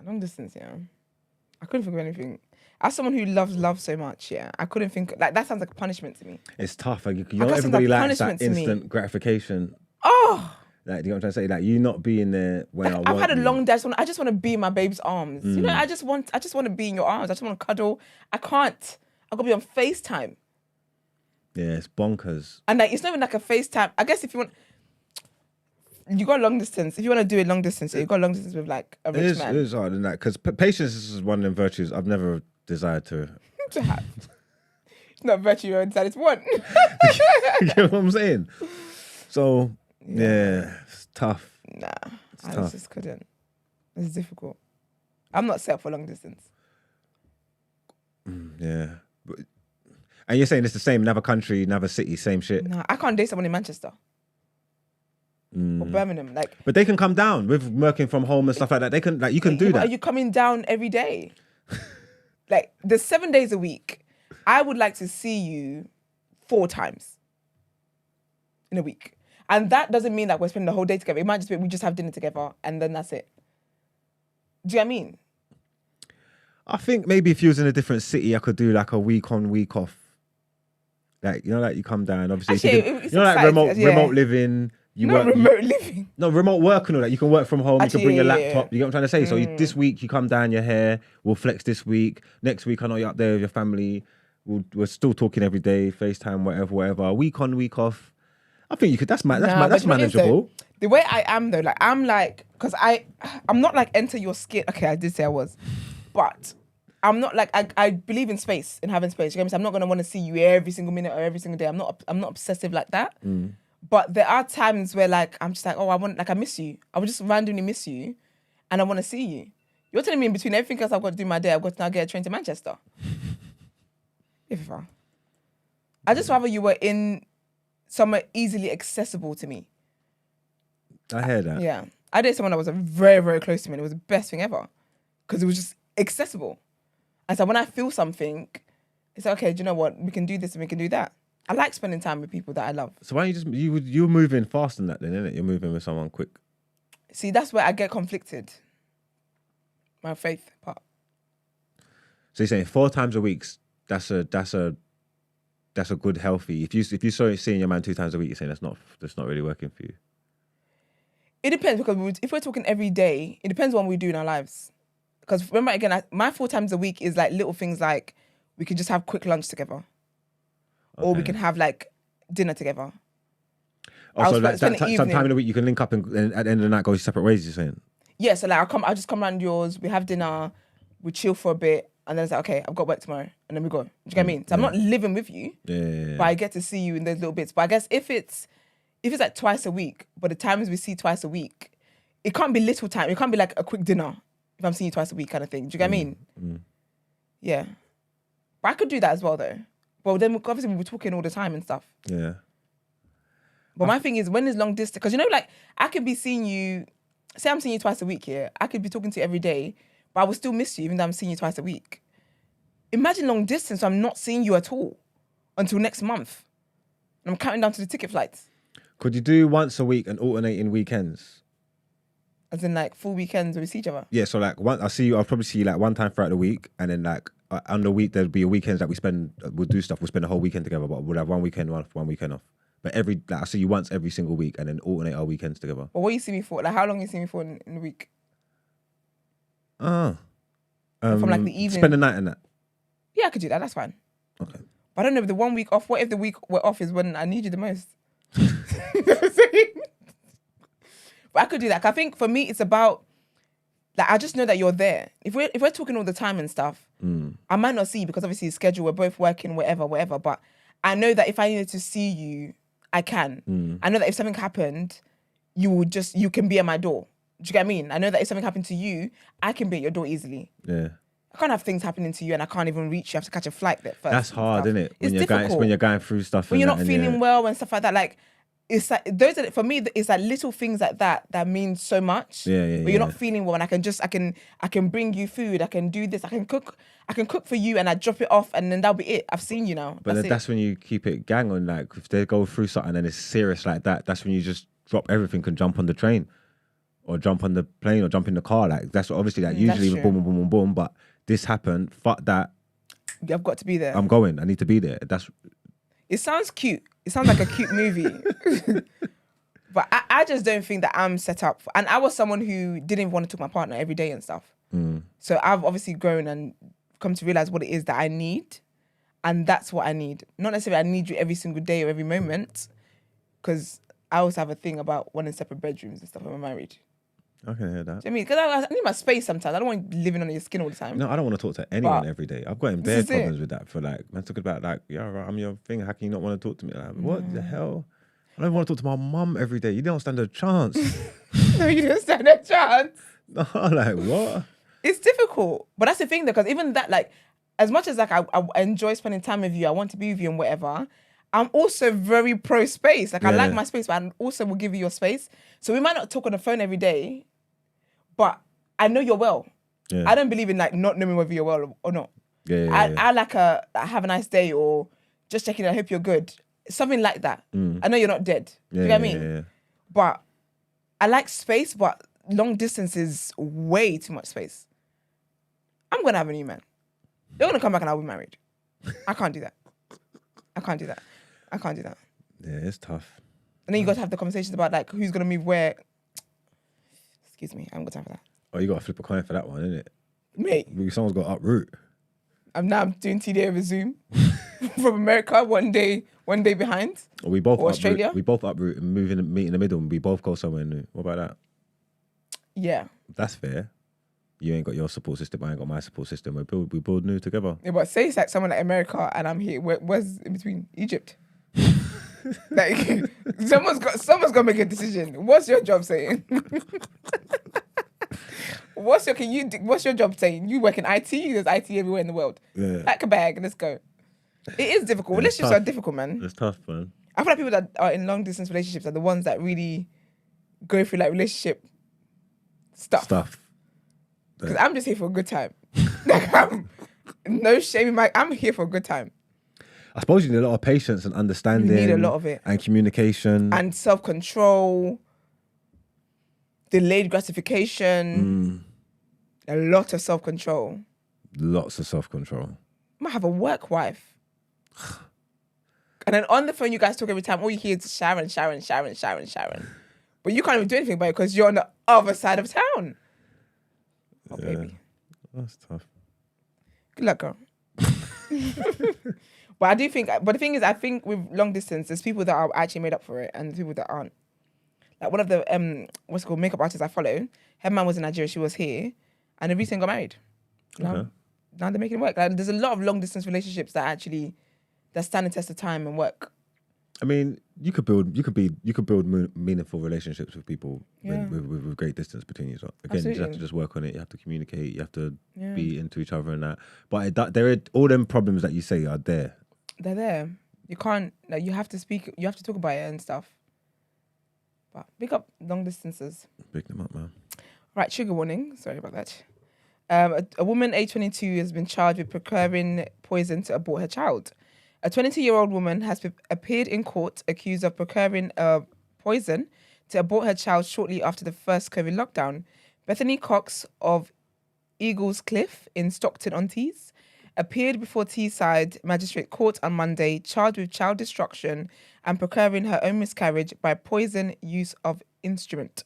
Long distance, yeah. I couldn't think of anything. As someone who loves love so much, yeah, I couldn't think, like, that sounds like a punishment to me. It's tough. Like, everybody likes that instant gratification. Oh! Like, do you know what I'm trying to say? Like, you not being there when I've had a long day. I just want to be in my babe's arms. I just want to be in your arms. I just want to cuddle. I can't. I've got to be on FaceTime. Yeah, it's bonkers. And like, it's not even like a FaceTime. I guess if you want, you got long distance. If you want to do it long distance, you got long distance with like a rich man. It is hard in that, because patience is one of them virtues I've never desired to have. It's not a virtue you decided to want. You know what I'm saying? So yeah, it's tough. Nah, I just couldn't. It's difficult. I'm not set for long distance. Yeah. And you're saying it's the same, another country, another city, same shit? No, I can't date someone in Manchester. Or Birmingham. But they can come down with working from home and stuff like that. They can, like, you can do that. Are you coming down every day? Like, there's 7 days a week. I would like to see you 4 times in a week. And that doesn't mean that we're spending the whole day together. It might just be we just have dinner together and then that's it. Do you know what I mean? I think maybe if you was in a different city, I could do like a week on, week off. Like, like you come down, obviously. Actually, like remote living. Remote living. No, remote work and all that. You can work from home. Actually, you can bring your laptop. You get what I'm trying to say? So this week you come down, your hair. We'll flex this week. Next week I know you're up there with your family. We're still talking every day, FaceTime, whatever. Week on, week off. I think you could. That's manageable. The way I am though, because I'm not like enter your skin. Okay, I did say I was, but I'm not like I believe in space, in having space. You know what I'm saying? I'm not gonna want to see you every single minute or every single day. I'm not obsessive like that. But there are times where like I'm just like, oh, I miss you. I would just randomly miss you, and I want to see you. You're telling me in between everything else I've got to do my day, I've got to now get a train to Manchester. I just rather you were in somewhere easily accessible to me. I hear that. Yeah. I dated someone that was very, very close to me, and it was the best thing ever. Because it was just accessible. And so when I feel something, it's like, okay, do you know what? We can do this and we can do that. I like spending time with people that I love. So why don't you're moving fast than that then, innit? You're moving with someone quick. See, that's where I get conflicted. My faith part. So you're saying 4 times a week, that's a good healthy. If you seeing your man 2 times a week, you're saying that's not really working for you. It depends, because if we're talking every day, it depends on what we do in our lives. Because remember, again, my 4 times a week is like little things like we could just have quick lunch together. Okay. Or we can have like dinner together. Oh, so like sometime in the week you can link up and at the end of the night go separate ways, you're saying? Yeah, so like I'll just come around yours, we have dinner, we chill for a bit, and then it's like, okay, I've got work tomorrow, and then we go. Do you get what I mean? So I'm not living with you, but I get to see you in those little bits. But I guess if it's like twice a week, but the times we see twice a week, it can't be little time. It can't be like a quick dinner if I'm seeing you twice a week kind of thing. Do you get what I mean? Yeah. But I could do that as well though. But then obviously we're talking all the time and stuff. Yeah. But my thing is, when is long distance? Because like I could be seeing you, say I'm seeing you twice a week here. I could be talking to you every day, but I will still miss you even though I'm seeing you twice a week. Imagine long distance, so I'm not seeing you at all until next month. And I'm counting down to the ticket flights. Could you do once a week and alternating weekends? As in like full weekends where we see each other? Yeah, so like I'll probably see you like one time throughout the week, and then like on the week there'll be a weekends that we'll do stuff. We'll spend the whole weekend together, but we'll have one weekend off, one weekend off. But I see you once every single week, and then alternate our weekends together. But what you see me for? Like how long you see me for in a week? Oh. From like the evening. Spend the night in that. Yeah, I could do that. That's fine. Okay. But I don't know, the 1 week off, what if the week we're off is when I need you the most? You know what I'm saying? But I could do that. 'Cause I think for me, it's about, like, I just know that you're there. If we're talking all the time and stuff, I might not see you because obviously it's scheduled, we're both working, whatever. But I know that if I needed to see you, I can. I know that if something happened, you can be at my door. Do you get what I mean? I know that if something happened to you, I can be at your door easily. Yeah. I can't have things happening to you and I can't even reach you. I have to catch a flight there first. That's hard, isn't it? It's difficult. When you're going through stuff. When you're not feeling well and stuff like that. Like, it's like, for me, it's like little things like that mean so much. Yeah. But you're not feeling well and I can bring you food. I can do this. I can cook for you and I drop it off and then that'll be it. I've seen you now. But that's when you keep it gang on. Like, if they go through something and it's serious like that, that's when you just drop everything and jump on the train or jump on the plane or jump in the car. Like, that's obviously like usually boom. But this happened. Fuck that. I've got to be there. I'm going. I need to be there. It sounds cute. It sounds like a cute movie. But I just don't think that I'm set up. And I was someone who didn't even want to talk to my partner every day and stuff. So I've obviously grown and come to realize what it is that I need. And that's what I need. Not necessarily I need you every single day or every moment. Because I also have a thing about wanting separate bedrooms and stuff when I'm married. I can hear that. Do you know what I mean? Because I need my space sometimes. I don't want you living under your skin all the time. No, I don't want to talk to anyone every day. I've got in bad problems with that. For like, man, talking about like, yeah, right, I'm your thing. How can you not want to talk to me? Like, what the hell? I don't want to talk to my mum every day. You don't stand a chance. No, you don't stand a chance. No, like what? It's difficult, but that's the thing though, because even that, like, as much as like I enjoy spending time with you, I want to be with you and whatever. I'm also very pro space. Like I like my space, but I also will give you your space. So we might not talk on the phone every day, but I know you're well. Yeah. I don't believe in like not knowing whether you're well or not. I like have a nice day or just checking. I hope you're good. Something like that. I know you're not dead. You know what I mean? Yeah. But I like space, but long distance is way too much space. I'm gonna have a new man. You're gonna come back and I'll be married. I can't do that. I can't do that. Yeah, it's tough. And then you got to have the conversations about like who's gonna move where. Excuse me, I haven't got time for that. Oh, you got to flip a coin for that one, innit? Mate. Someone's got to uproot. I'm doing TDA over Zoom from America, one day behind. Or we both or Australia. We both uproot and meet in the middle and we both go somewhere new. What about that? Yeah. That's fair. You ain't got your support system, I ain't got my support system. We build new together. Yeah, but say it's like someone like America and I'm here. Where's in between? Egypt. Like someone's got to make a decision. What's your job saying? What's your job saying? You work in IT. There's IT everywhere in the world. Yeah. Pack a bag. Let's go. It is difficult. Relationships are difficult, man. It's tough, man. I feel like people that are in long distance relationships are the ones that really go through like relationship stuff. Because I'm just here for a good time. Like no shame in I'm here for a good time. I suppose you need a lot of patience and understanding. You need a lot of it. And communication. And self-control. Delayed gratification. A lot of self-control. Lots of self-control. I might have a work wife. And then on the phone, you guys talk every time. All you hear is Sharon. But you can't even do anything about it because you're on the other side of town. Oh, baby. That's tough. Good luck, girl. But the thing is, I think with long distance, there's people that are actually made up for it and people that aren't. Like one of the makeup artists I follow, her man was in Nigeria, she was here, and they recently got married. Now they're making it work. Like, there's a lot of long distance relationships that stand the test of time and work. I mean, you could build meaningful relationships with people with great distance between you. So again, you just have to just work on it. You have to communicate. You have to be into each other and that. But there are all them problems that you say are there. They're there. You can't. Like, you have to speak. You have to talk about it and stuff. But pick up long distances. Pick them up, man. Right, trigger warning. Sorry about that. A woman, age 22, has been charged with procuring poison to abort her child. A 22-year-old woman has appeared in court accused of procuring poison to abort her child shortly after the first COVID lockdown. Bethany Cox of Eagles Cliff in Stockton-on-Tees appeared before Teesside Magistrate Court on Monday, charged with child destruction and procuring her own miscarriage by poison use of instrument.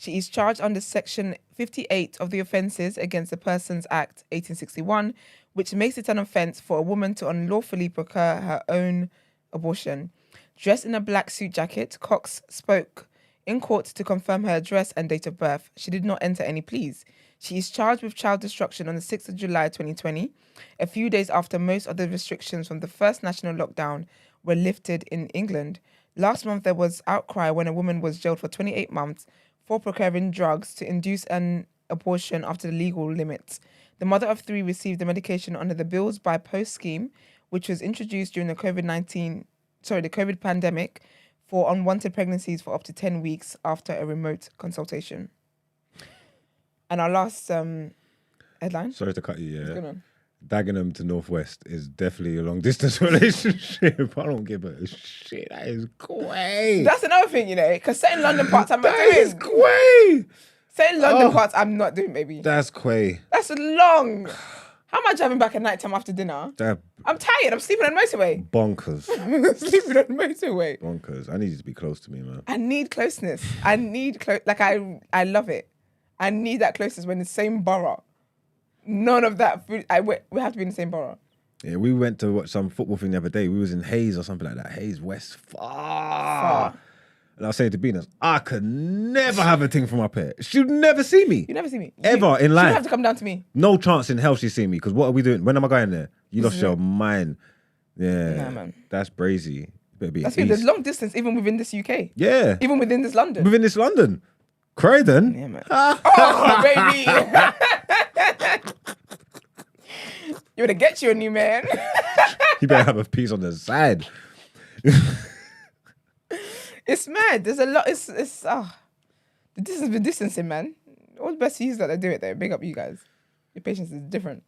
She is charged under Section 58 of the Offences Against the Persons Act 1861, which makes it an offence for a woman to unlawfully procure her own abortion. Dressed in a black suit jacket, Cox spoke in court to confirm her address and date of birth. She did not enter any pleas. She is charged with child destruction on the 6th of July 2020, a few days after most of the restrictions from the first national lockdown were lifted in England. Last month, there was outcry when a woman was jailed for 28 months for procuring drugs to induce an abortion after the legal limits. The mother of 3 received the medication under the Bills by Post scheme, which was introduced during the COVID pandemic for unwanted pregnancies for up to 10 weeks after a remote consultation. And our last headline. Sorry to cut you, What's yeah. going on? Dagenham to Northwest is definitely a long distance relationship. I don't give a shit. That is great. That's another thing, you know, because certain London parts I'm not That is doing. great. Certain London parts I'm not doing, baby. That's quay. That's long. How am I driving back at night time after dinner? That I'm tired. I'm sleeping on the motorway. bonkers. Sleeping on the motorway. Bonkers. I need you to be close to me, man. I need closeness. I need I love it. I need that closeness. We're in the same borough. None of that food. We have to be in the same borough. Yeah, we went to watch some football thing the other day. We was in Hayes or something like that. Hayes West, far. And I was saying to Venus, I could never have a thing from up here. She'd never see me. You never see me. Ever in You life. have to come down to me. No chance in hell she's seen me. Because what are we doing? When am I going there? You lost is your it. mind. Yeah. Nah, man. That's brazy. Better be That's east. it. There's long distance even within this UK. Yeah. Even within this London. Within this London. Croydon. Yeah, man. Oh, baby. You would get you a new man. You better have a piece on the side. It's mad. There's a lot. It's the distance been distancing, man. All the best to use that they do it though. Big up you guys. Your patience is different.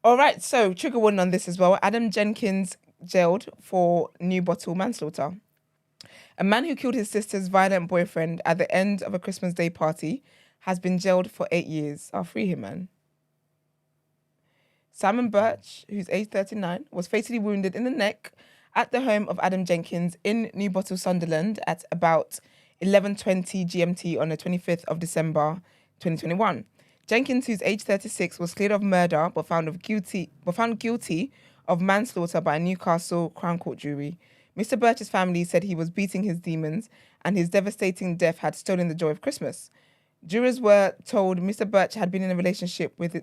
All right, so trigger warning on this as well. Adam Jenkins jailed for Newbottle manslaughter. A man who killed his sister's violent boyfriend at the end of a Christmas Day party has been jailed for 8 years. I'll free him, man. Simon Birch, who's age 39, was fatally wounded in the neck at the home of Adam Jenkins in Newbottle, Sunderland at about 11:20 GMT on the 25th of December 2021. Jenkins, who's age 36, was cleared of murder but found guilty of manslaughter by a Newcastle Crown Court jury. Mr. Birch's family said he was beating his demons and his devastating death had stolen the joy of Christmas. Jurors were told Mr. Birch had been in a relationship with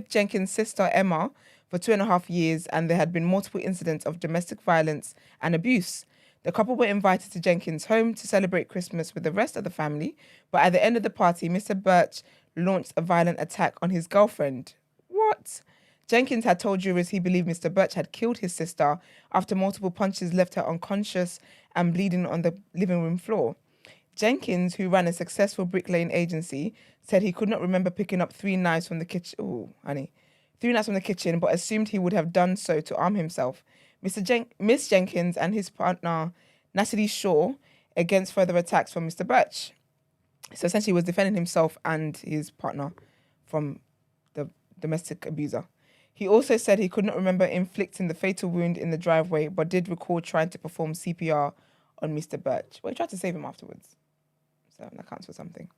Jenkins' sister Emma for 2.5 years and there had been multiple incidents of domestic violence and abuse. The couple were invited to Jenkins' home to celebrate Christmas with the rest of the family, but at the end of the party, Mr. Birch launched a violent attack on his girlfriend. What? Jenkins had told jurors he believed Mr. Birch had killed his sister after multiple punches left her unconscious and bleeding on the living room floor. Jenkins, who ran a successful bricklaying agency, said he could not remember picking up 3 knives from the kitchen. Oh, honey. 3 knives from the kitchen, but assumed he would have done so to arm himself. Miss Jenkins and his partner, Natalie Shaw, against further attacks from Mr. Birch. So essentially he was defending himself and his partner from the domestic abuser. He also said he could not remember inflicting the fatal wound in the driveway, but did recall trying to perform CPR on Mr. Birch. Well, he tried to save him afterwards. So that counts for something.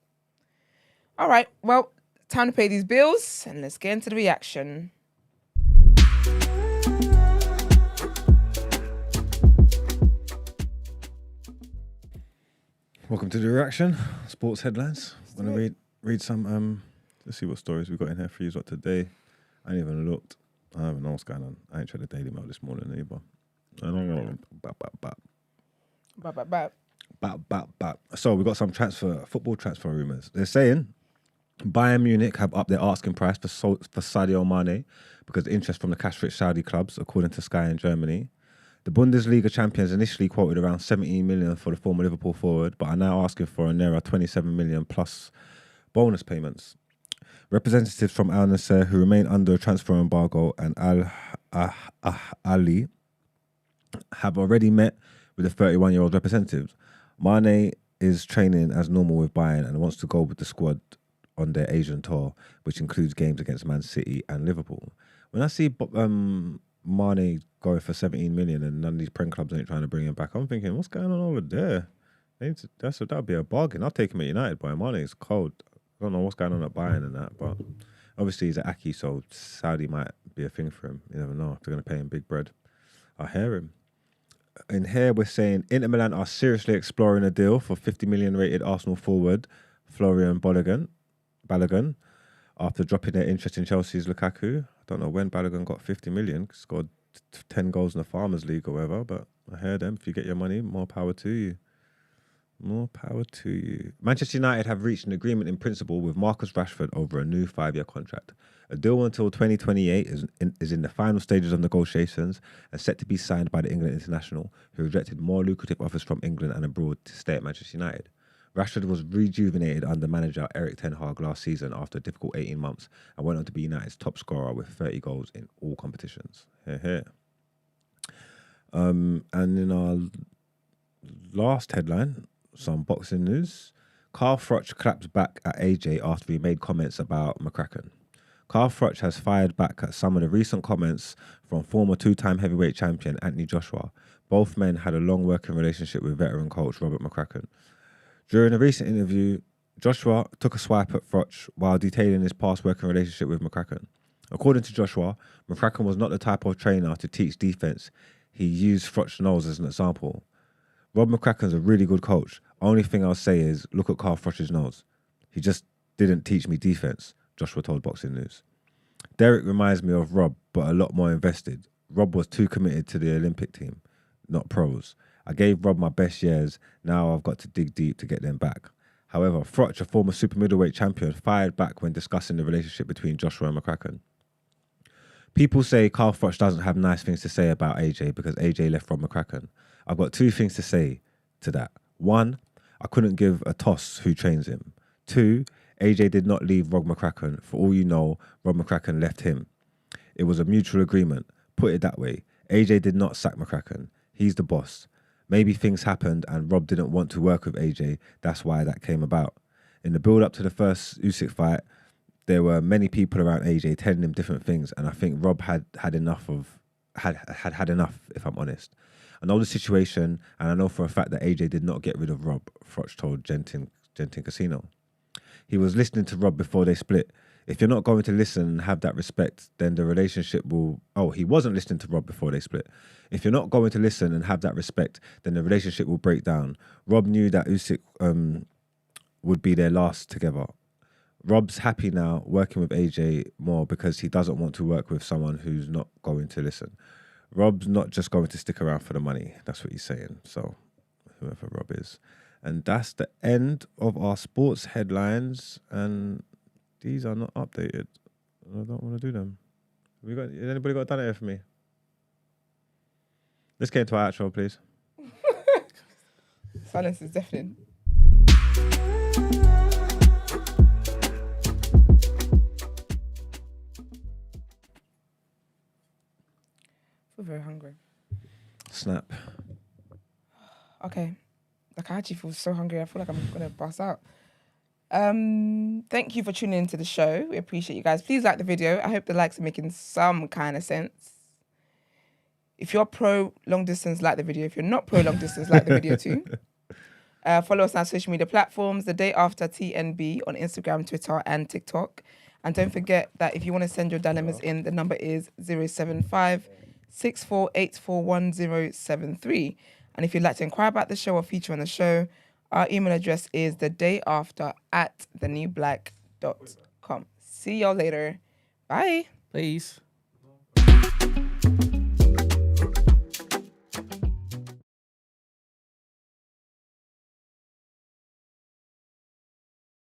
All right, well, time to pay these bills and let's get into the reaction. Welcome to the reaction. Sports headlines. I'm gonna read some. Let's see what stories we got in here for you today. I ain't even looked. I don't even know what's going on. I ain't checked the Daily Mail this morning either. So we got some football transfer rumours. They're saying Bayern Munich have upped their asking price for Sadio Mane because of interest from the cash-rich Saudi clubs, according to Sky in Germany. The Bundesliga champions initially quoted around 17 million for the former Liverpool forward, but are now asking for a nearer 27 million plus bonus payments. Representatives from Al Nassr, who remain under a transfer embargo, and Al Ali have already met with the 31-year-old representatives. Mane is training as normal with Bayern and wants to go with the squad on their Asian tour, which includes games against Man City and Liverpool. When I see Mane going for 17 million and none of these Prem clubs ain't trying to bring him back, I'm thinking, what's going on over there? That'd be a bargain. I'll take him at United, but Mane is cold. I don't know what's going on at Bayern and that, but obviously he's at Aki, so Saudi might be a thing for him. You never know. If they're going to pay him big bread, I hear him. In here, we're saying Inter Milan are seriously exploring a deal for 50 million rated Arsenal forward Florian Balogun, after dropping their interest in Chelsea's Lukaku. I don't know when Balogun got 50 million, scored 10 goals in the Farmers League or whatever, but I hear them. If you get your money, more power to you. More power to you. Manchester United have reached an agreement in principle with Marcus Rashford over a new 5-year contract. A deal until 2028 is in the final stages of negotiations and set to be signed by the England international, who rejected more lucrative offers from England and abroad to stay at Manchester United. Rashford was rejuvenated under manager Erik ten Hag last season after a difficult 18 months and went on to be United's top scorer with 30 goals in all competitions. And in our last headline, some boxing news. Carl Froch clapped back at AJ after he made comments about McCracken. Carl Froch has fired back at some of the recent comments from former two-time heavyweight champion Anthony Joshua. Both men had a long working relationship with veteran coach Robert McCracken. During a recent interview, Joshua took a swipe at Froch while detailing his past working relationship with McCracken. According to Joshua, McCracken was not the type of trainer to teach defense. He used Froch's nose as an example. Rob McCracken's a really good coach. Only thing I'll say is, look at Carl Froch's nose. He just didn't teach me defense, Joshua told Boxing News. Derek reminds me of Rob, but a lot more invested. Rob was too committed to the Olympic team, not pros. I gave Rob my best years. Now I've got to dig deep to get them back. However, Froch, a former super middleweight champion, fired back when discussing the relationship between Joshua and McCracken. People say Carl Froch doesn't have nice things to say about AJ because AJ left Rob McCracken. I've got 2 things to say to that. 1, I couldn't give a toss who trains him. 2, AJ did not leave Rob McCracken. For all you know, Rob McCracken left him. It was a mutual agreement. Put it that way. AJ did not sack McCracken. He's the boss. Maybe things happened and Rob didn't want to work with AJ. That's why that came about. In the build-up to the first Usyk fight, there were many people around AJ telling him different things, and I think Rob had enough, if I'm honest. I know the situation, and I know for a fact that AJ did not get rid of Rob, Froch told Jenkins Casino. He was listening to Rob before they split. If you're not going to listen and have that respect, then the relationship will... Oh, he wasn't listening to Rob before they split. If you're not going to listen and have that respect, then the relationship will break down. Rob knew that Usyk would be their last together. Rob's happy now working with AJ more because he doesn't want to work with someone who's not going to listen. Rob's not just going to stick around for the money. That's what he's saying. So, whoever Rob is. And that's the end of our sports headlines. And these are not updated. I don't want to do them. Has anybody got done it here for me? Let's get into our outro, please. Silence is deafening. I feel very hungry. Snap. Okay. Like, I actually feel so hungry. I feel like I'm going to bust out. Thank you for tuning into the show. We appreciate you guys. Please like the video. I hope the likes are making some kind of sense. If you're pro long distance, like the video. If you're not pro long distance, like the video too. Follow us on social media platforms, The Day After TNB on Instagram, Twitter, and TikTok. And don't forget that if you want to send your dilemmas in, the number is 075 64841073. And if you'd like to inquire about the show or feature on the show, our email address is thedayafter@thenewblack.com. See y'all later. Bye. Please.